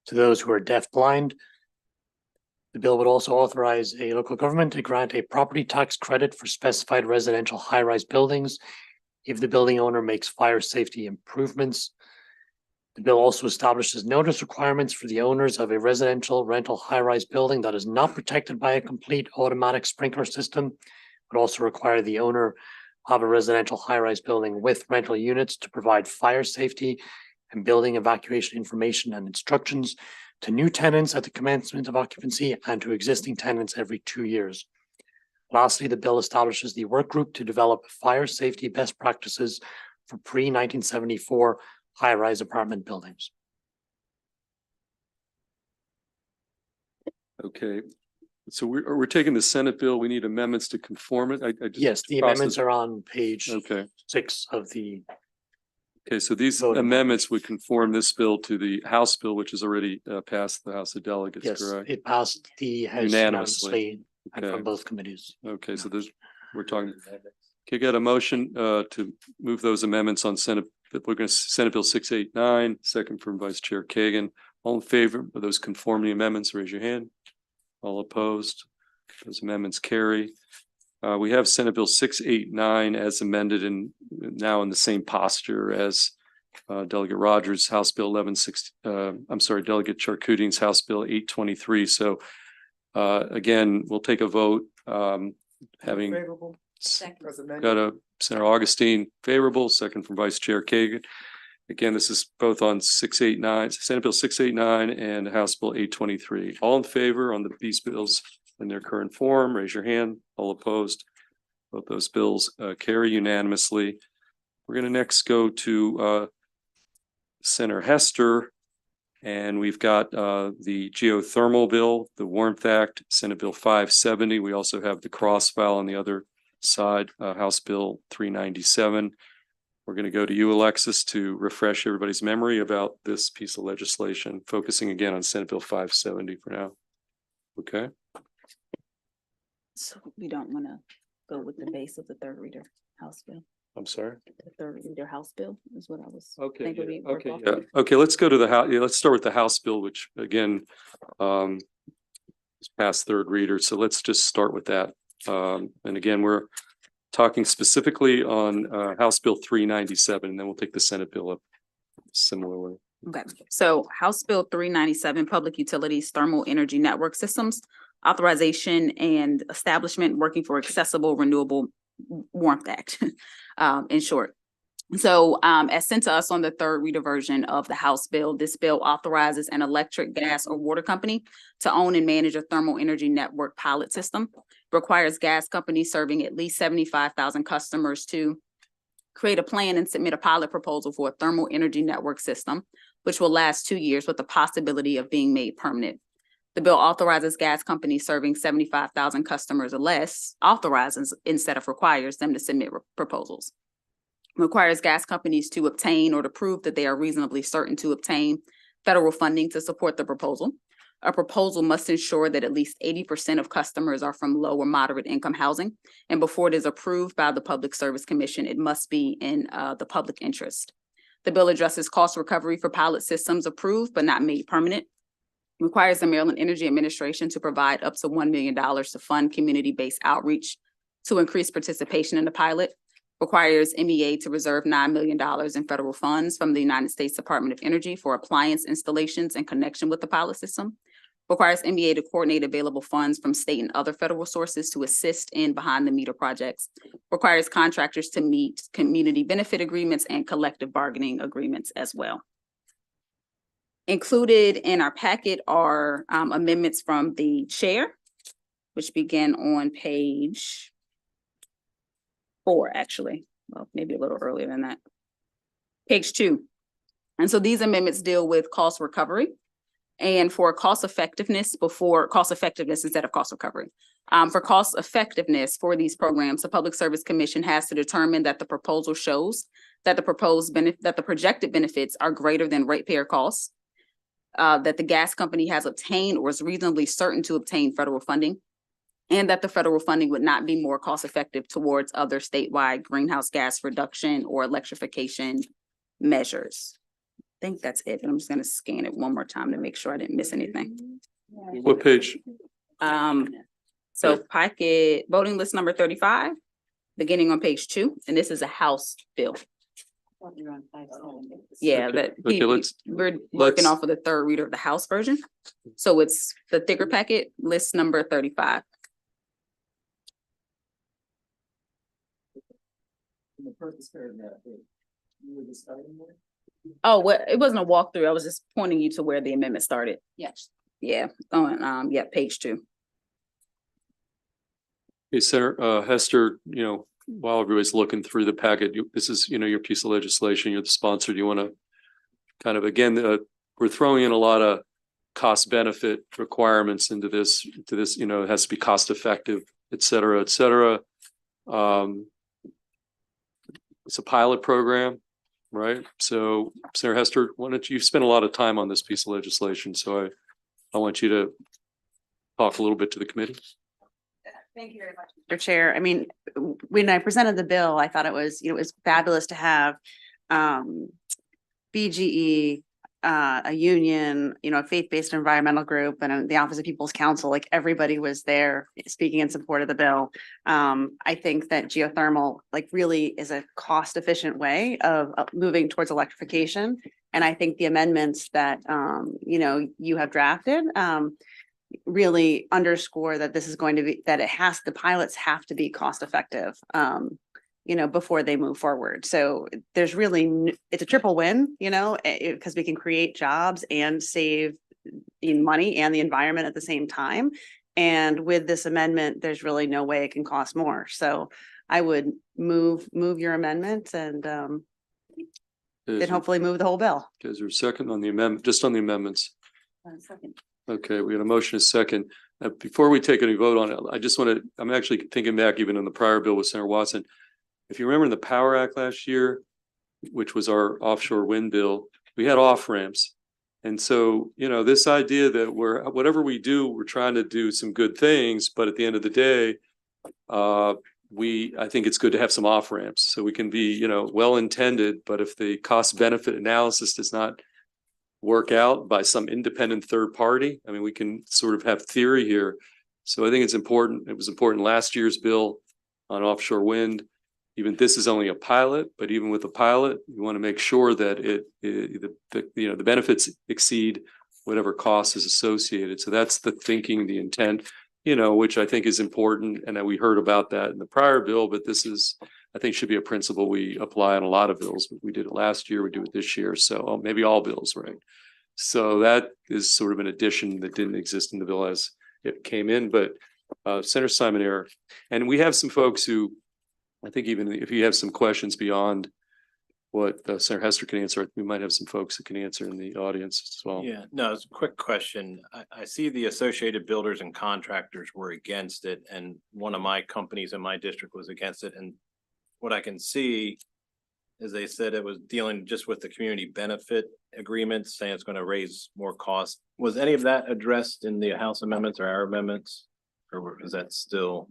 to those who are deaf-blind. The bill would also authorize a local government to grant a property tax credit for specified residential high-rise buildings if the building owner makes fire safety improvements. The bill also establishes notice requirements for the owners of a residential rental high-rise building that is not protected by a complete automatic sprinkler system, but also require the owner of a residential high-rise building with rental units to provide fire safety and building evacuation information and instructions to new tenants at the commencement of occupancy and to existing tenants every 2 years. Lastly, the bill establishes the work group to develop fire safety best practices for pre-1974 high-rise apartment buildings. Okay, so we're taking the Senate bill. We need amendments to conform it. Yes, the amendments are on page okay. 6 of the. Okay, so these amendments would conform this bill to the House bill, which has already passed the House of Delegates, Yes, correct? it passed the House unanimously and from both committees. Okay, so we're talking. Okay, got a motion to move those amendments on Senate Bill 689, second from Vice Chair Kagan. All in favor of those conformity amendments, raise your hand. All opposed, those amendments carry. We have Senate Bill 689 as amended and now in the same posture as Delegate Rogers' House Bill 1160. Delegate Charkoudian's House Bill 823. So again, we'll take a vote having got a Senator Augustine favorable, second from Vice Chair Kagan. Again, this is both on 689, Senate Bill 689 and House Bill 823. All in favor on these bills in their current form, raise your hand. All opposed. Both those bills carry unanimously. We're going to next go to Senator Hester, and we've got the geothermal bill, the Warmth Act, Senate Bill 570. We also have the cross file on the other side, House Bill 397. We're going to go to you, Alexis, to refresh everybody's memory about this piece of legislation, focusing again on Senate Bill 570 for now. Okay. So we don't want to go with the base of the third reader House bill. I'm sorry. The third reader House bill is what I was. Okay. thinking would be more Okay. appropriate. Okay. Let's go to the House. Let's start with the House bill, which again is past third reader. So let's just start with that. And again, we're talking specifically on House Bill 397, and then we'll take the Senate bill up similarly. Okay, so House Bill 397, Public Utilities Thermal Energy Network Systems, Authorization and Establishment Working for Accessible Renewable Warmth Act, in short. So as sent to us on the third reader version of the House bill, this bill authorizes an electric, gas, or water company to own and manage a thermal energy network pilot system, requires gas companies serving at least 75,000 customers to create a plan and submit a pilot proposal for a thermal energy network system, which will last 2 years with the possibility of being made permanent. The bill authorizes gas companies serving 75,000 customers or less, authorizes instead of requires them to submit proposals. Requires gas companies to obtain or to prove that they are reasonably certain to obtain federal funding to support the proposal. A proposal must ensure that at least 80% of customers are from low or moderate income housing. And before it is approved by the Public Service Commission, it must be in the public interest. The bill addresses cost recovery for pilot systems approved but not made permanent. Requires the Maryland Energy Administration to provide up to $1 million to fund community-based outreach to increase participation in the pilot. Requires MEA to reserve $9 million in federal funds from the United States Department of Energy for appliance installations in connection with the pilot system. Requires MEA to coordinate available funds from state and other federal sources to assist in behind-the-meter projects. Requires contractors to meet community benefit agreements and collective bargaining agreements as well. Included in our packet are amendments from the chair, which begin on page 4, actually. Well, maybe a little earlier than that. Page 2. And so these amendments deal with cost recovery and for cost effectiveness instead of cost recovery. For cost effectiveness for these programs, the Public Service Commission has to determine that the proposal shows that the projected benefits are greater than ratepayer costs, that the gas company has obtained or is reasonably certain to obtain federal funding, and that the federal funding would not be more cost effective towards other statewide greenhouse gas reduction or electrification measures. I think that's it, but I'm just gonna scan it one more time to make sure I didn't miss anything. What page? So packet voting list number 35, beginning on page 2, and this is a House bill. Yeah, Okay, we're working off of the third reader of the House version. So it's the thicker packet, list number 35. Oh, well, it wasn't a walkthrough. I was just pointing you to where the amendment started. Yes. Yeah, on page 2. Hey, Senator Hester, while everybody's looking through the packet, this is, your piece of legislation, you're the sponsor. Do you want to kind of, again, we're throwing in a lot of cost benefit requirements into this, it has to be cost effective, et cetera, et cetera. It's a pilot program, right? So Senator Hester, why don't you spend a lot of time on this piece of legislation? So I want you to talk a little bit to the committee. Thank you very much, Mr. Chair. I mean, when I presented the bill, I thought it was fabulous to have BGE, a union, a faith-based environmental group, and the Office of People's Counsel. Like everybody was there speaking in support of the bill. I think that geothermal really is a cost-efficient way of moving towards electrification. And I think the amendments that you have drafted really underscore that this is going to be, that the pilots have to be cost effective, before they move forward. So there's really, it's a triple win, because we can create jobs and save money and the environment at the same time. And with this amendment, there's really no way it can cost more. So I would move your amendment and then hopefully move the whole bill. Is there a second on the amendment, just on the amendments? Second. Okay, we got a motion, a second. Before we take any vote on it, I just want to, I'm actually thinking back even in the prior bill with Senator Watson. If you remember in the Power Act last year, which was our offshore wind bill, we had off ramps. And so, this idea that whatever we do, we're trying to do some good things, but at the end of the day, I think it's good to have some off ramps so we can be, well intended, but if the cost benefit analysis does not work out by some independent third party, I mean, we can sort of have theory here. So I think it's important. It was important last year's bill on offshore wind. Even this is only a pilot, but even with a pilot, you want to make sure that the benefits exceed whatever cost is associated. So that's the thinking, the intent. which I think is important, and that we heard about that in the prior bill, but this is, I think, should be a principle we apply on a lot of bills. We did it last year, we do it this year, so maybe all bills, right? So that is sort of an addition that didn't exist in the bill as it came in, but Senator Simon, and we have some folks who, I think even if you have some questions beyond what Senator Hester can answer, we might have some folks that can answer in the audience as well. Yeah, no, it's a quick question. I see the Associated Builders and Contractors were against it, and one of my companies in my district was against it. And what I can see is they said it was dealing just with the community benefit agreement, saying it's going to raise more costs. Was any of that addressed in the House amendments or our amendments? Or is that still?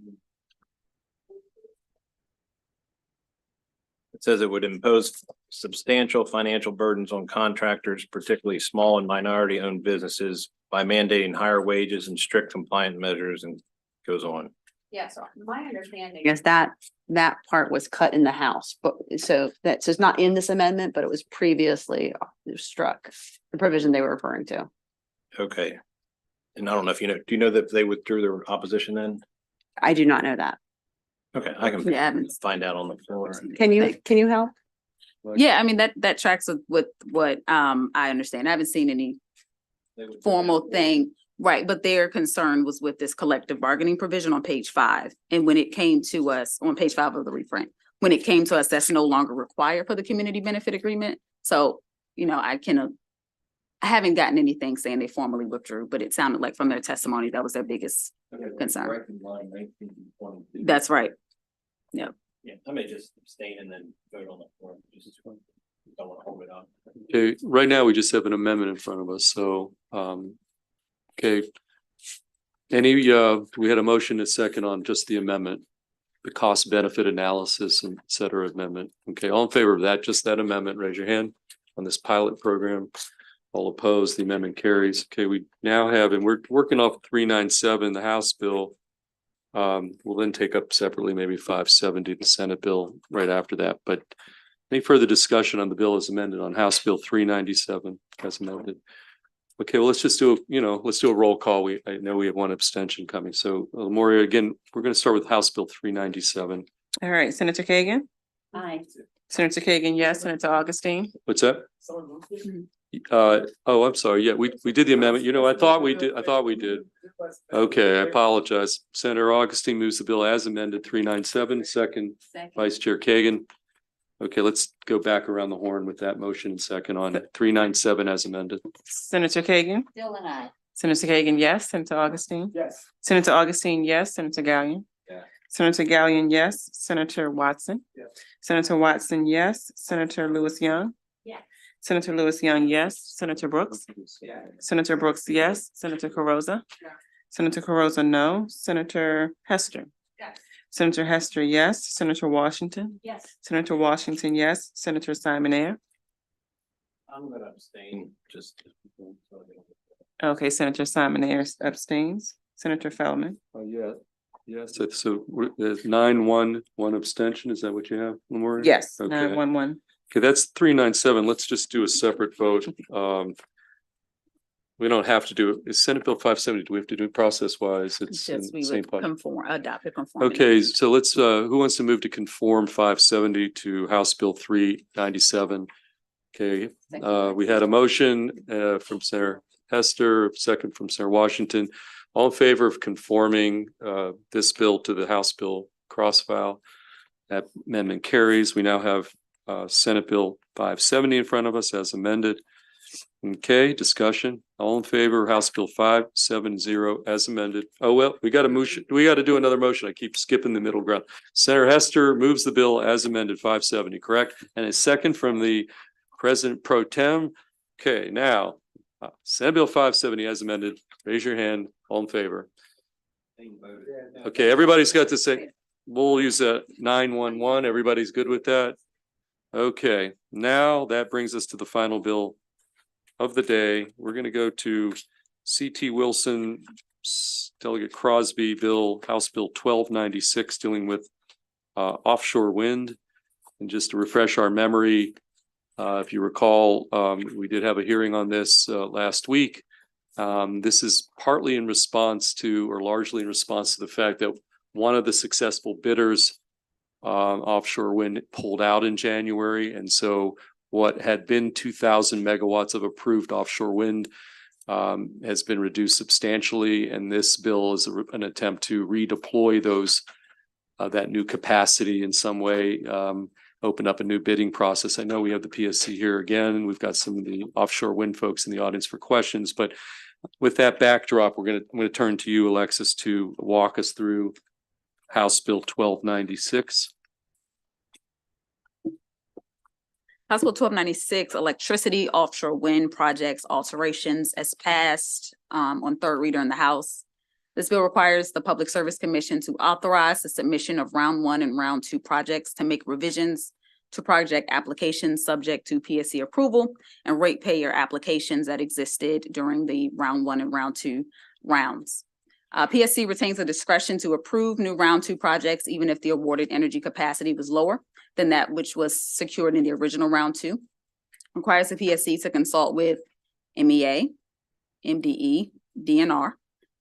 It says it would impose substantial financial burdens on contractors, particularly small and minority owned businesses, by mandating higher wages and strict compliance measures, and goes on. Yeah, so my understanding is that that part was cut in the House, but so that's just not in this amendment, but it was previously struck, the provision they were referring to. Okay. And I don't know if you know, do you know that they withdrew their opposition then? I do not know that. Okay, I can Yeah. find out on the floor. Can you help? Yeah, I mean, that tracks with what I understand. I haven't seen any formal thing, right? But their concern was with this collective bargaining provision on page 5. And when it came to us on page 5 of the reprint, when it came to us, that's no longer required for the community benefit agreement. So, I haven't gotten anything saying they formally withdrew, but it sounded like from their testimony, that was their biggest concern. That's right. Yeah. Yeah, I may just abstain and then vote on the floor. Just don't want to hold it up. Okay, right now we just have an amendment in front of us, so, okay. We had a motion, a second on just the amendment, the cost benefit analysis and et cetera amendment. Okay, all in favor of that, just that amendment, raise your hand on this pilot program. All opposed, the amendment carries. Okay, we now have, and we're working off 397, the House bill. We'll then take up separately, maybe 570, the Senate bill right after that. But any further discussion on the bill as amended on House Bill 397 as amended? Okay, well, let's just do, let's do a roll call. I know we have one abstention coming. So Moria, again, we're going to start with House Bill 397. All right, Senator Kagan, Aye. Senator Kagan, yes, Senator Augustine. What's that? Oh, I'm sorry. Yeah, we did the amendment. I thought we did. Okay, I apologize. Senator Augustine moves the bill as amended, 397, second, Vice Chair Kagan. Okay, let's go back around the horn with that motion and second on 397 as amended. Senator Kagan, Still an aye. Senator Kagan, yes, Senator Augustine. Yes. Senator Augustine, yes, Senator Gallion. Yeah. Senator Gallion, yes, Senator Watson. Yes. Senator Watson, yes, Senator Lewis Young. Yes. Senator Lewis Young, yes, Senator Brooks. Yeah. Senator Brooks, yes, Senator Carozza. Yeah. Senator Carozza, no, Senator Hester. Yes. Senator Hester, yes, Senator Washington. Yes. Senator Washington, yes, Senator Simon Air. I'm going to abstain, just. Okay, Senator Simon Air abstains. Senator Feldman. Yeah. Yes, so there's 9-1, one abstention. Is that what you have, Lamore? Yes, Okay. 911. Okay, that's 397. Let's just do a separate vote. We don't have to do it. Is Senate Bill 570, do we have to do it process wise? It's in Just the we same would part. adopt it conformity. Okay, so let's, who wants to move to conform 570 to House Bill 397? Okay, we had a motion from Senator Hester, second from Senator Washington. All in favor of conforming this bill to the House Bill cross-file? That amendment carries. We now have Senate Bill 570 in front of us as amended. Okay, discussion. All in favor of House Bill 570 as amended? Oh, well, we got a motion. We got to do another motion. I keep skipping the middle ground. Senator Hester moves the bill as amended 570, correct? And a second from the President Pro Tem. Okay, now Senate Bill 570 as amended. Raise your hand. All in favor? Okay, everybody's got to say, we'll use that 911. Everybody's good with that? Okay, now that brings us to the final bill of the day. We're going to go to C.T. Wilson, Delegate Crosby bill, House Bill 1296, dealing with offshore wind. And just to refresh our memory, if you recall, we did have a hearing on this last week. This is partly in response to, or largely in response to the fact that one of the successful bidders offshore wind pulled out in January. And so what had been 2,000 megawatts of approved offshore wind has been reduced substantially. And this bill is an attempt to redeploy that new capacity in some way, open up a new bidding process. I know we have the PSC here again, and we've got some of the offshore wind folks in the audience for questions. But with that backdrop, I'm going to turn to you, Alexis, to walk us through House Bill 1296. House Bill 1296, electricity offshore wind projects alterations, as passed on third reader in the House. This bill requires the Public Service Commission to authorize the submission of round 1 and round 2 projects to make revisions to project applications subject to PSC approval and ratepayer applications that existed during the round 1 and round 2 rounds. PSC retains the discretion to approve new round 2 projects, even if the awarded energy capacity was lower than that which was secured in the original round 2. Requires the PSC to consult with MEA, MDE, DNR,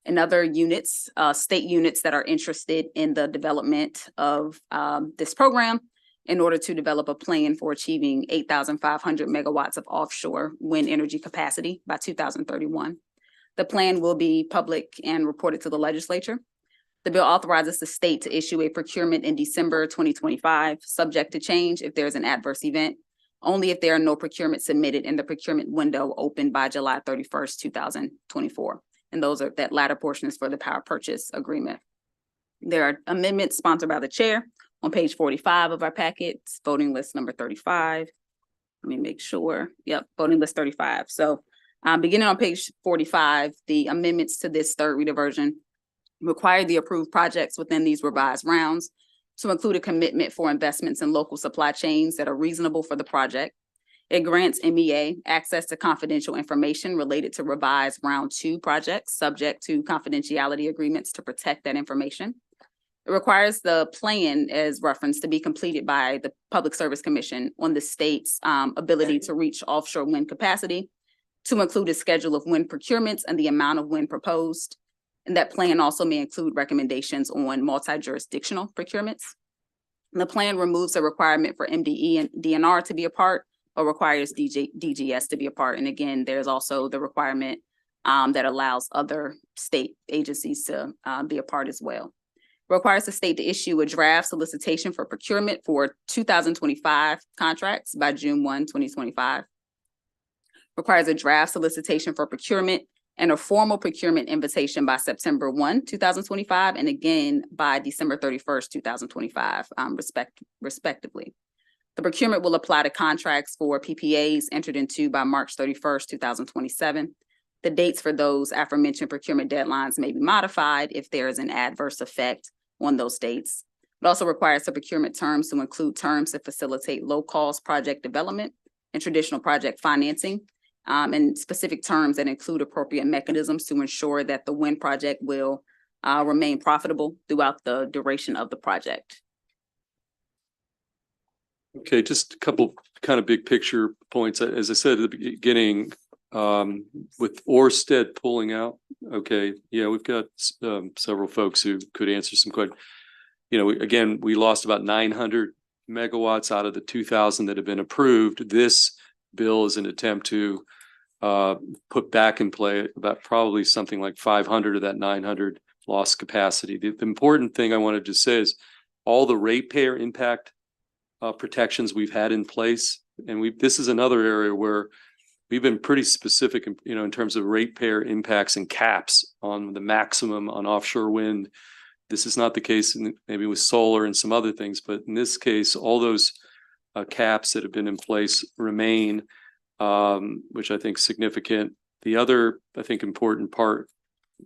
and other units, state units that are interested in the development of this program in order to develop a plan for achieving 8,500 megawatts of offshore wind energy capacity by 2031. The plan will be public and reported to the legislature. The bill authorizes the state to issue a procurement in December 2025, subject to change if there's an adverse event, only if there are no procurement submitted in the procurement window opened by July 31st, 2024. And that latter portion is for the power purchase agreement. There are amendments sponsored by the chair on page 45 of our packets, voting list number 35. Let me make sure. Yep, voting list 35. So beginning on page 45, the amendments to this third reader version require the approved projects within these revised rounds to include a commitment for investments in local supply chains that are reasonable for the project. It grants MEA access to confidential information related to revised round 2 projects, subject to confidentiality agreements to protect that information. It requires the plan, as referenced, to be completed by the Public Service Commission on the state's ability to reach offshore wind capacity, to include a schedule of wind procurements and the amount of wind proposed. And that plan also may include recommendations on multi-jurisdictional procurements. And the plan removes a requirement for MDE and DNR to be a part, or requires DGS to be a part. And again, there's also the requirement that allows other state agencies to be a part as well. It requires the state to issue a draft solicitation for procurement for 2025 contracts by June 1, 2025. Requires a draft solicitation for procurement and a formal procurement invitation by September 1, 2025, and again by December 31st, 2025, respectively. The procurement will apply to contracts for PPAs entered into by March 31st, 2027. The dates for those aforementioned procurement deadlines may be modified if there is an adverse effect on those dates. It also requires the procurement terms to include terms that facilitate low-cost project development and traditional project financing, and specific terms that include appropriate mechanisms to ensure that the wind project will remain profitable throughout the duration of the project. Okay, just a couple kind of big picture points. As I said at the beginning, with Ørsted pulling out, okay, yeah, we've got several folks who could answer some questions. You know, again, we lost about 900 megawatts out of the 2,000 that have been approved. This bill is an attempt to put back in play about probably something like 500 of that 900 lost capacity. The important thing I wanted to say is all the ratepayer impact protections we've had in place, and this is another area where we've been pretty specific, in terms of ratepayer impacts and caps on the maximum on offshore wind. This is not the case maybe with solar and some other things, but in this case, all those caps that have been in place remain, which I think is significant. The other, I think, important part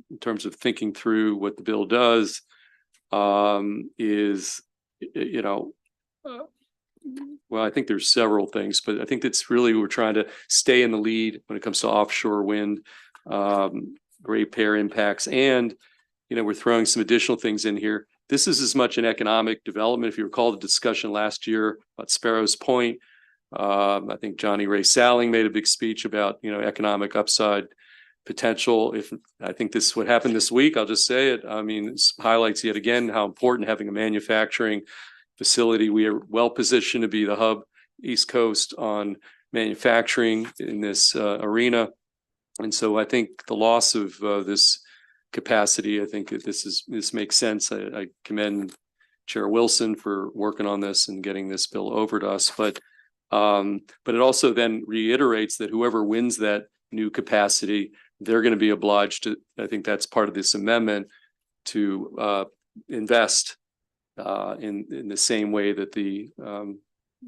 in terms of thinking through what the bill does is, well, I think there's several things, but I think that's really, we're trying to stay in the lead when it comes to offshore wind, ratepayer impacts, and, we're throwing some additional things in here. This is as much an economic development. If you recall the discussion last year about Sparrows Point, I think Johnny Ray Salling made a big speech about, economic upside potential. If I think this would happen this week, I'll just say it. I mean, this highlights yet again how important having a manufacturing facility. We are well positioned to be the hub East Coast on manufacturing in this arena. And so I think the loss of this capacity, I think this makes sense. I commend Chair Wilson for working on this and getting this bill over to us. But it also then reiterates that whoever wins that new capacity, they're going to be obliged to, I think that's part of this amendment, to invest in the same way that the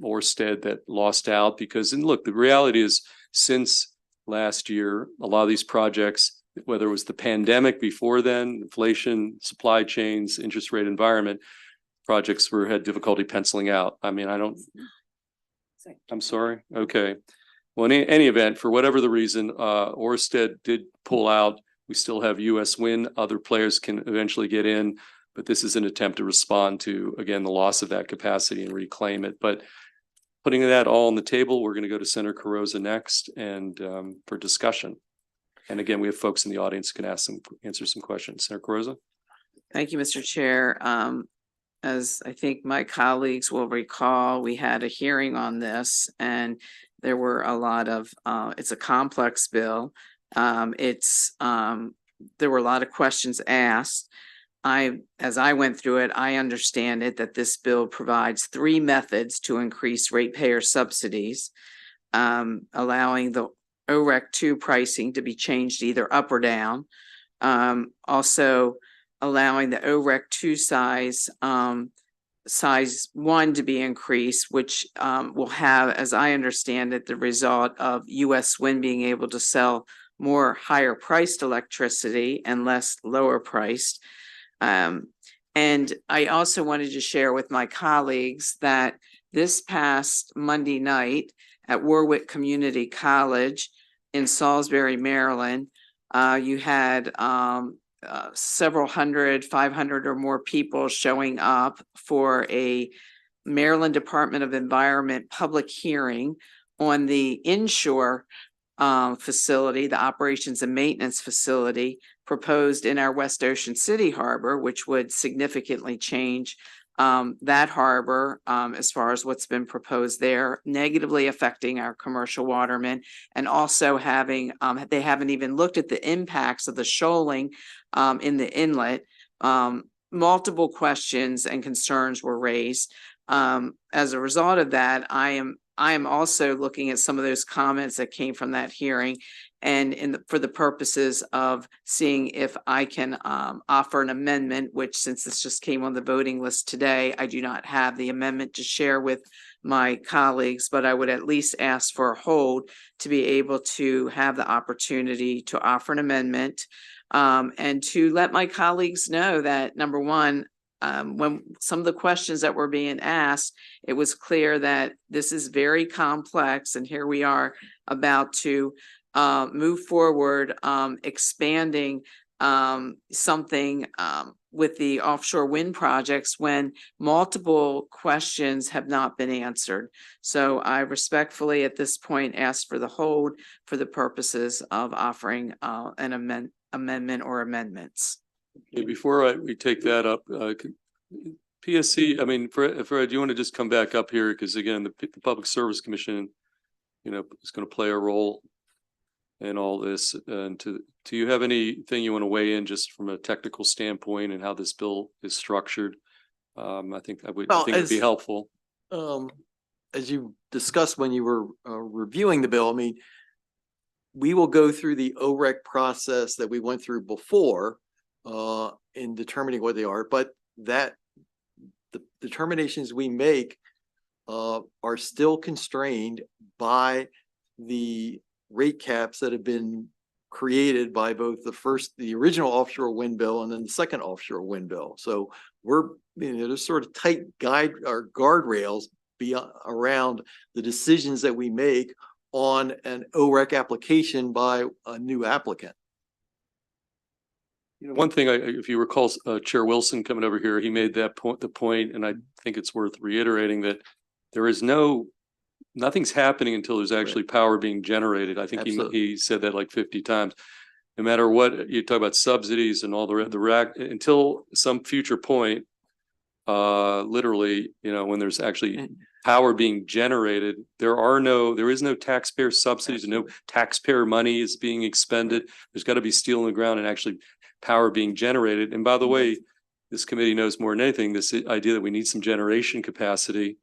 Orsted that lost out. Because, and look, the reality is since last year, a lot of these projects, whether it was the pandemic before then, inflation, supply chains, interest rate environment, projects had difficulty penciling out. I mean, I'm sorry. Okay. Well, in any event, for whatever the reason, Orsted did pull out. We still have US Wind. Other players can eventually get in, but this is an attempt to respond to, again, the loss of that capacity and reclaim it. But putting that all on the table, we're going to go to Senator Carrozza next and for discussion. And again, we have folks in the audience who can answer some questions. Senator Carrozza. Thank you, Mr. Chair. As I think my colleagues will recall, we had a hearing on this and there were a lot of, it's a complex bill. There were a lot of questions asked. As I went through it, I understand it that this bill provides 3 methods to increase ratepayer subsidies, allowing the OREC 2 pricing to be changed either up or down. Also allowing the OREC 2 size 1 to be increased, which will have, as I understand it, the result of US Wind being able to sell more higher priced electricity and less lower priced. And I also wanted to share with my colleagues that this past Monday night at Warwick Community College in Salisbury, Maryland, you had several hundred, 500 or more people showing up for a Maryland Department of Environment public hearing on the inshore facility, the operations and maintenance facility proposed in our West Ocean City Harbor, which would significantly change that harbor as far as what's been proposed there, negatively affecting our commercial watermen, and also having, they haven't even looked at the impacts of the shoaling in the inlet. Multiple questions and concerns were raised. As a result of that, I am also looking at some of those comments that came from that hearing and for the purposes of seeing if I can offer an amendment, which since this just came on the voting list today, I do not have the amendment to share with my colleagues, but I would at least ask for a hold to be able to have the opportunity to offer an amendment and to let my colleagues know that, number one, when some of the questions that were being asked, it was clear that this is very complex, and here we are about to move forward, expanding something with the offshore wind projects when multiple questions have not been answered. So I respectfully at this point ask for the hold for the purposes of offering an amendment or amendments. Before we take that up, PSC, I mean, Fred, do you want to just come back up here? Because again, the Public Service Commission, you know, is going to play a role in all this. And do you have anything you want to weigh in just from a technical standpoint and how this bill is structured? I think it'd be helpful. As you discussed when you were reviewing the bill, I mean, we will go through the OREC process that we went through before in determining what they are, but that the determinations we make are still constrained by the rate caps that have been created by both the original offshore wind bill and then the second offshore wind bill. So there's sort of tight guardrails around the decisions that we make on an OREC application by a new applicant. You know, one thing, if you recall, Chair Wilson coming over here, he made the point, and I think it's worth reiterating that there is nothing's happening until there's actually power being generated. I think he said that like 50 times. no matter what, you talk about subsidies and all the rack, until some future point, literally, when there's actually power being generated, there is no taxpayer subsidies, no taxpayer money is being expended. There's got to be steel in the ground and actually power being generated. And by the way, this committee knows more than anything, this idea that we need some generation capacity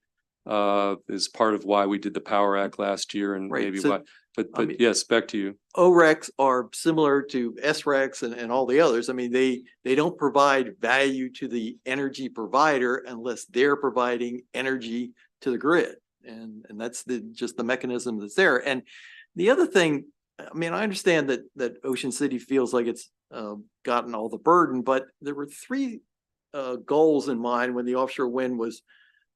is part of why we did the Power Act last year and Right, maybe so, why, but yes, back to you. ORECs are similar to SRECs and all the others. I mean, they don't provide value to the energy provider unless they're providing energy to the grid. And that's just the mechanism that's there. And the other thing, I mean, I understand that Ocean City feels like it's gotten all the burden, but there were three goals in mind when the offshore wind was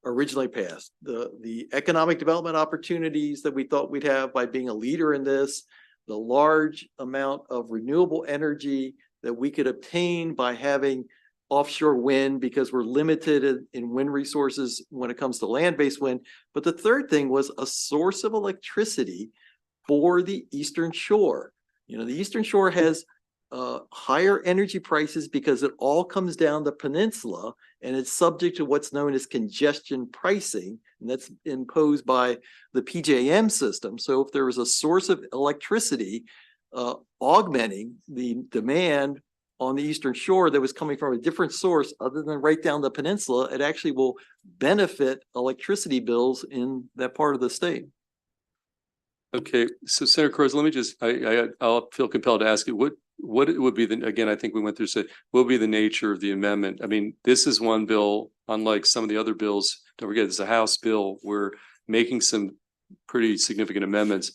originally passed. The economic development opportunities that we thought we'd have by being a leader in this, the large amount of renewable energy that we could obtain by having offshore wind because we're limited in wind resources when it comes to land-based wind. But the third thing was a source of electricity for the Eastern Shore. The Eastern Shore has higher energy prices because it all comes down the peninsula and it's subject to what's known as congestion pricing, and that's imposed by the PJM system. So if there was a source of electricity augmenting the demand on the Eastern Shore that was coming from a different source other than right down the peninsula, it actually will benefit electricity bills in that part of the state. Okay, so Senator Cruz, let me just, I'll feel compelled to ask you, what it would be again, I think we went through, what will be the nature of the amendment? I mean, this is one bill, unlike some of the other bills, don't forget, it's a House bill. We're making some pretty significant amendments.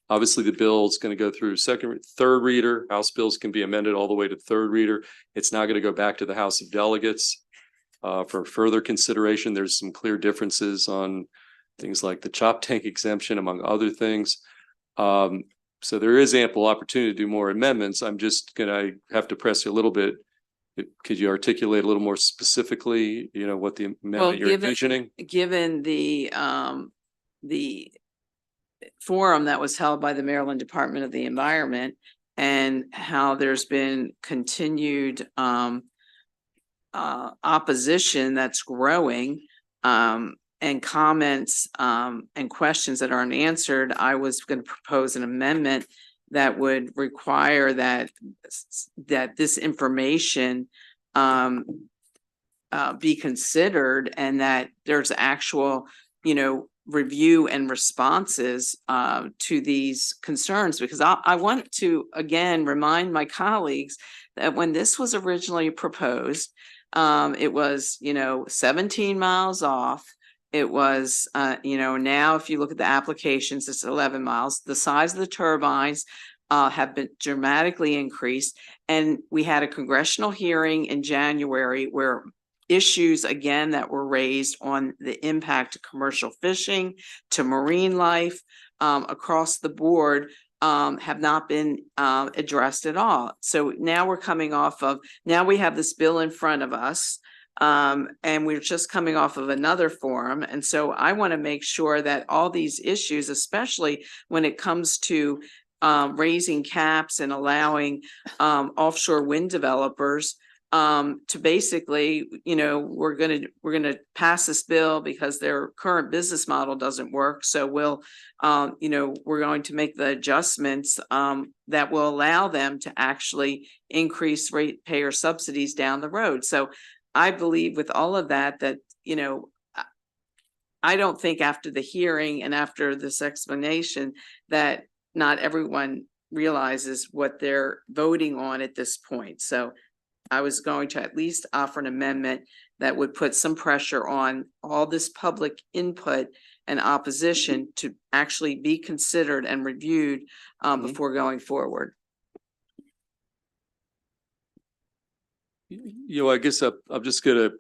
Obviously, the bill is going to go through third reader. House bills can be amended all the way to third reader. It's not going to go back to the House of Delegates for further consideration. There's some clear differences on things like the chop tank exemption, among other things. So there is ample opportunity to do more amendments. I'm just gonna have to press you a little bit. Could you articulate a little more specifically, what the amendment you're envisioning? Given the forum that was held by the Maryland Department of the Environment and how there's been continued opposition that's growing, and comments and questions that aren't answered, I was going to propose an amendment that would require that this information be considered and that there's actual, review and responses to these concerns. Because I want to, again, remind my colleagues that when this was originally proposed, it was, 17 miles off. It was, now if you look at the applications, it's 11 miles. The size of the turbines have been dramatically increased. And we had a congressional hearing in January where issues again that were raised on the impact to commercial fishing, to marine life across the board have not been addressed at all. So now we have this bill in front of us. And we're just coming off of another forum. And so I want to make sure that all these issues, especially when it comes to raising caps and allowing offshore wind developers to basically, we're gonna pass this bill because their current business model doesn't work. So we're going to make the adjustments that will allow them to actually increase ratepayer subsidies down the road. So I believe with all of that, I don't think after the hearing and after this explanation that not everyone realizes what they're voting on at this point. So I was going to at least offer an amendment that would put some pressure on all this public input and opposition to actually be considered and reviewed before going forward. I guess I'm just gonna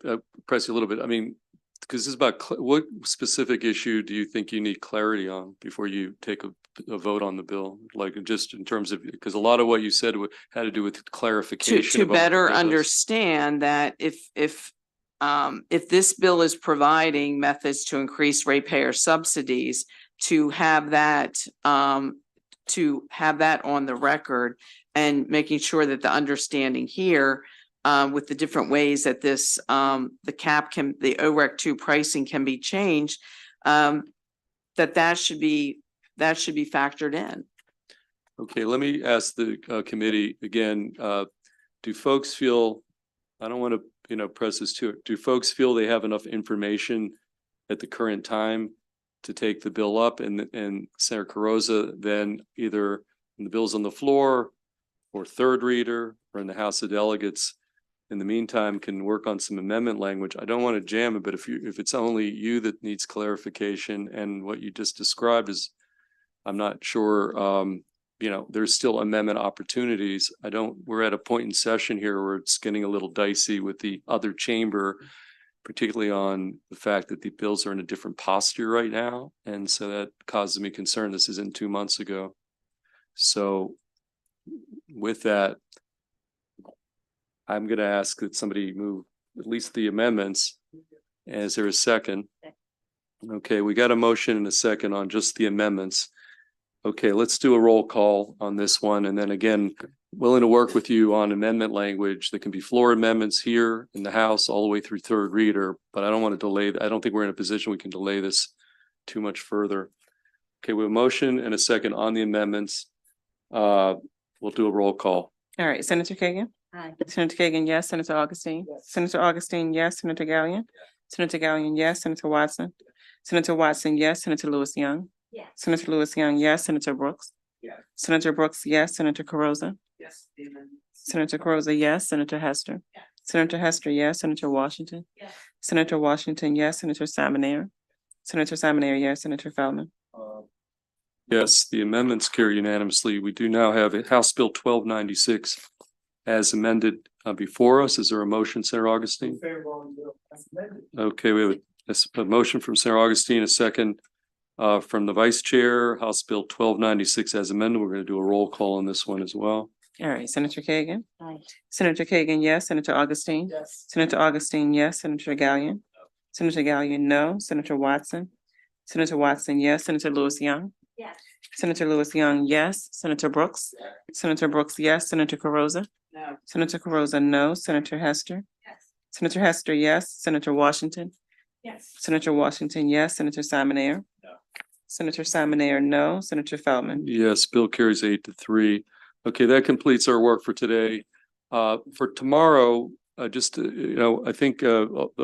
press you a little bit. I mean, because this is about what specific issue do you think you need clarity on before you take a vote on the bill? Like just in terms of, because a lot of what you said had to do with clarification. To better understand that if this bill is providing methods to increase ratepayer subsidies, to have that on the record and making sure that the understanding here with the different ways that this, the cap can, the OREC 2 pricing can be changed, that should be factored in. Okay, let me ask the committee again, do folks feel, I don't want to, press this to it. Do folks feel they have enough information at the current time to take the bill up, and Senator Carrozza then either when the bill's on the floor or third reader or in the House of Delegates, in the meantime, can work on some amendment language? I don't want to jam it, but if it's only you that needs clarification and what you just described is, I'm not sure, there's still amendment opportunities. We're at a point in session here where it's getting a little dicey with the other chamber, particularly on the fact that the bills are in a different posture right now. And so that causes me concern. This isn't 2 months ago. So with that, I'm going to ask that somebody move at least the amendments. Is there a second? Okay, we got a motion and a second on just the amendments. Okay, let's do a roll call on this one. And then again, willing to work with you on amendment language that can be floor amendments here in the House all the way through third reader, but I don't want to delay. I don't think we're in a position we can delay this too much further. Okay, we have a motion and a second on the amendments. We'll do a roll call. All right, Senator Kagan? Aye. Senator Kagan, yes. Senator Augustine? Senator Augustine, yes. Senator Gallion? Senator Gallion, yes. Senator Watson? Senator Watson, yes. Senator Lewis Young? Yes. Senator Lewis Young, yes. Senator Brooks? Yes. Senator Brooks, yes. Senator Carrozza? Yes. Senator Carrozza, yes. Senator Hester? Yes. Senator Hester, yes. Senator Washington? Yes. Senator Washington, yes. Senator Salmonair? Senator Salmonair, yes. Senator Feldman? Yes, the amendments carry unanimously. We do now have House Bill 1296 as amended before us. Is there a motion, Senator Augustine? Okay, we have a motion from Senator Augustine, a second from the Vice Chair. House Bill 1296 as amended. We're going to do a roll call on this one as well. All right, Senator Kagan? Aye. Senator Kagan, yes. Senator Augustine? Yes. Senator Augustine, yes. Senator Gallion? Senator Gallion, no. Senator Watson? Senator Watson, yes. Senator Lewis Young? Yes. Senator Lewis Young, yes. Senator Brooks? Senator Brooks, yes. Senator Carrozza? No. Senator Carrozza, no. Senator Hester? Yes. Senator Hester, yes. Senator Washington? Yes. Senator Washington, yes. Senator Salmonair? No. Senator Salmonair, no. Senator Feldman? Yes, bill carries 8-3. Okay, that completes our work for today. For tomorrow, I think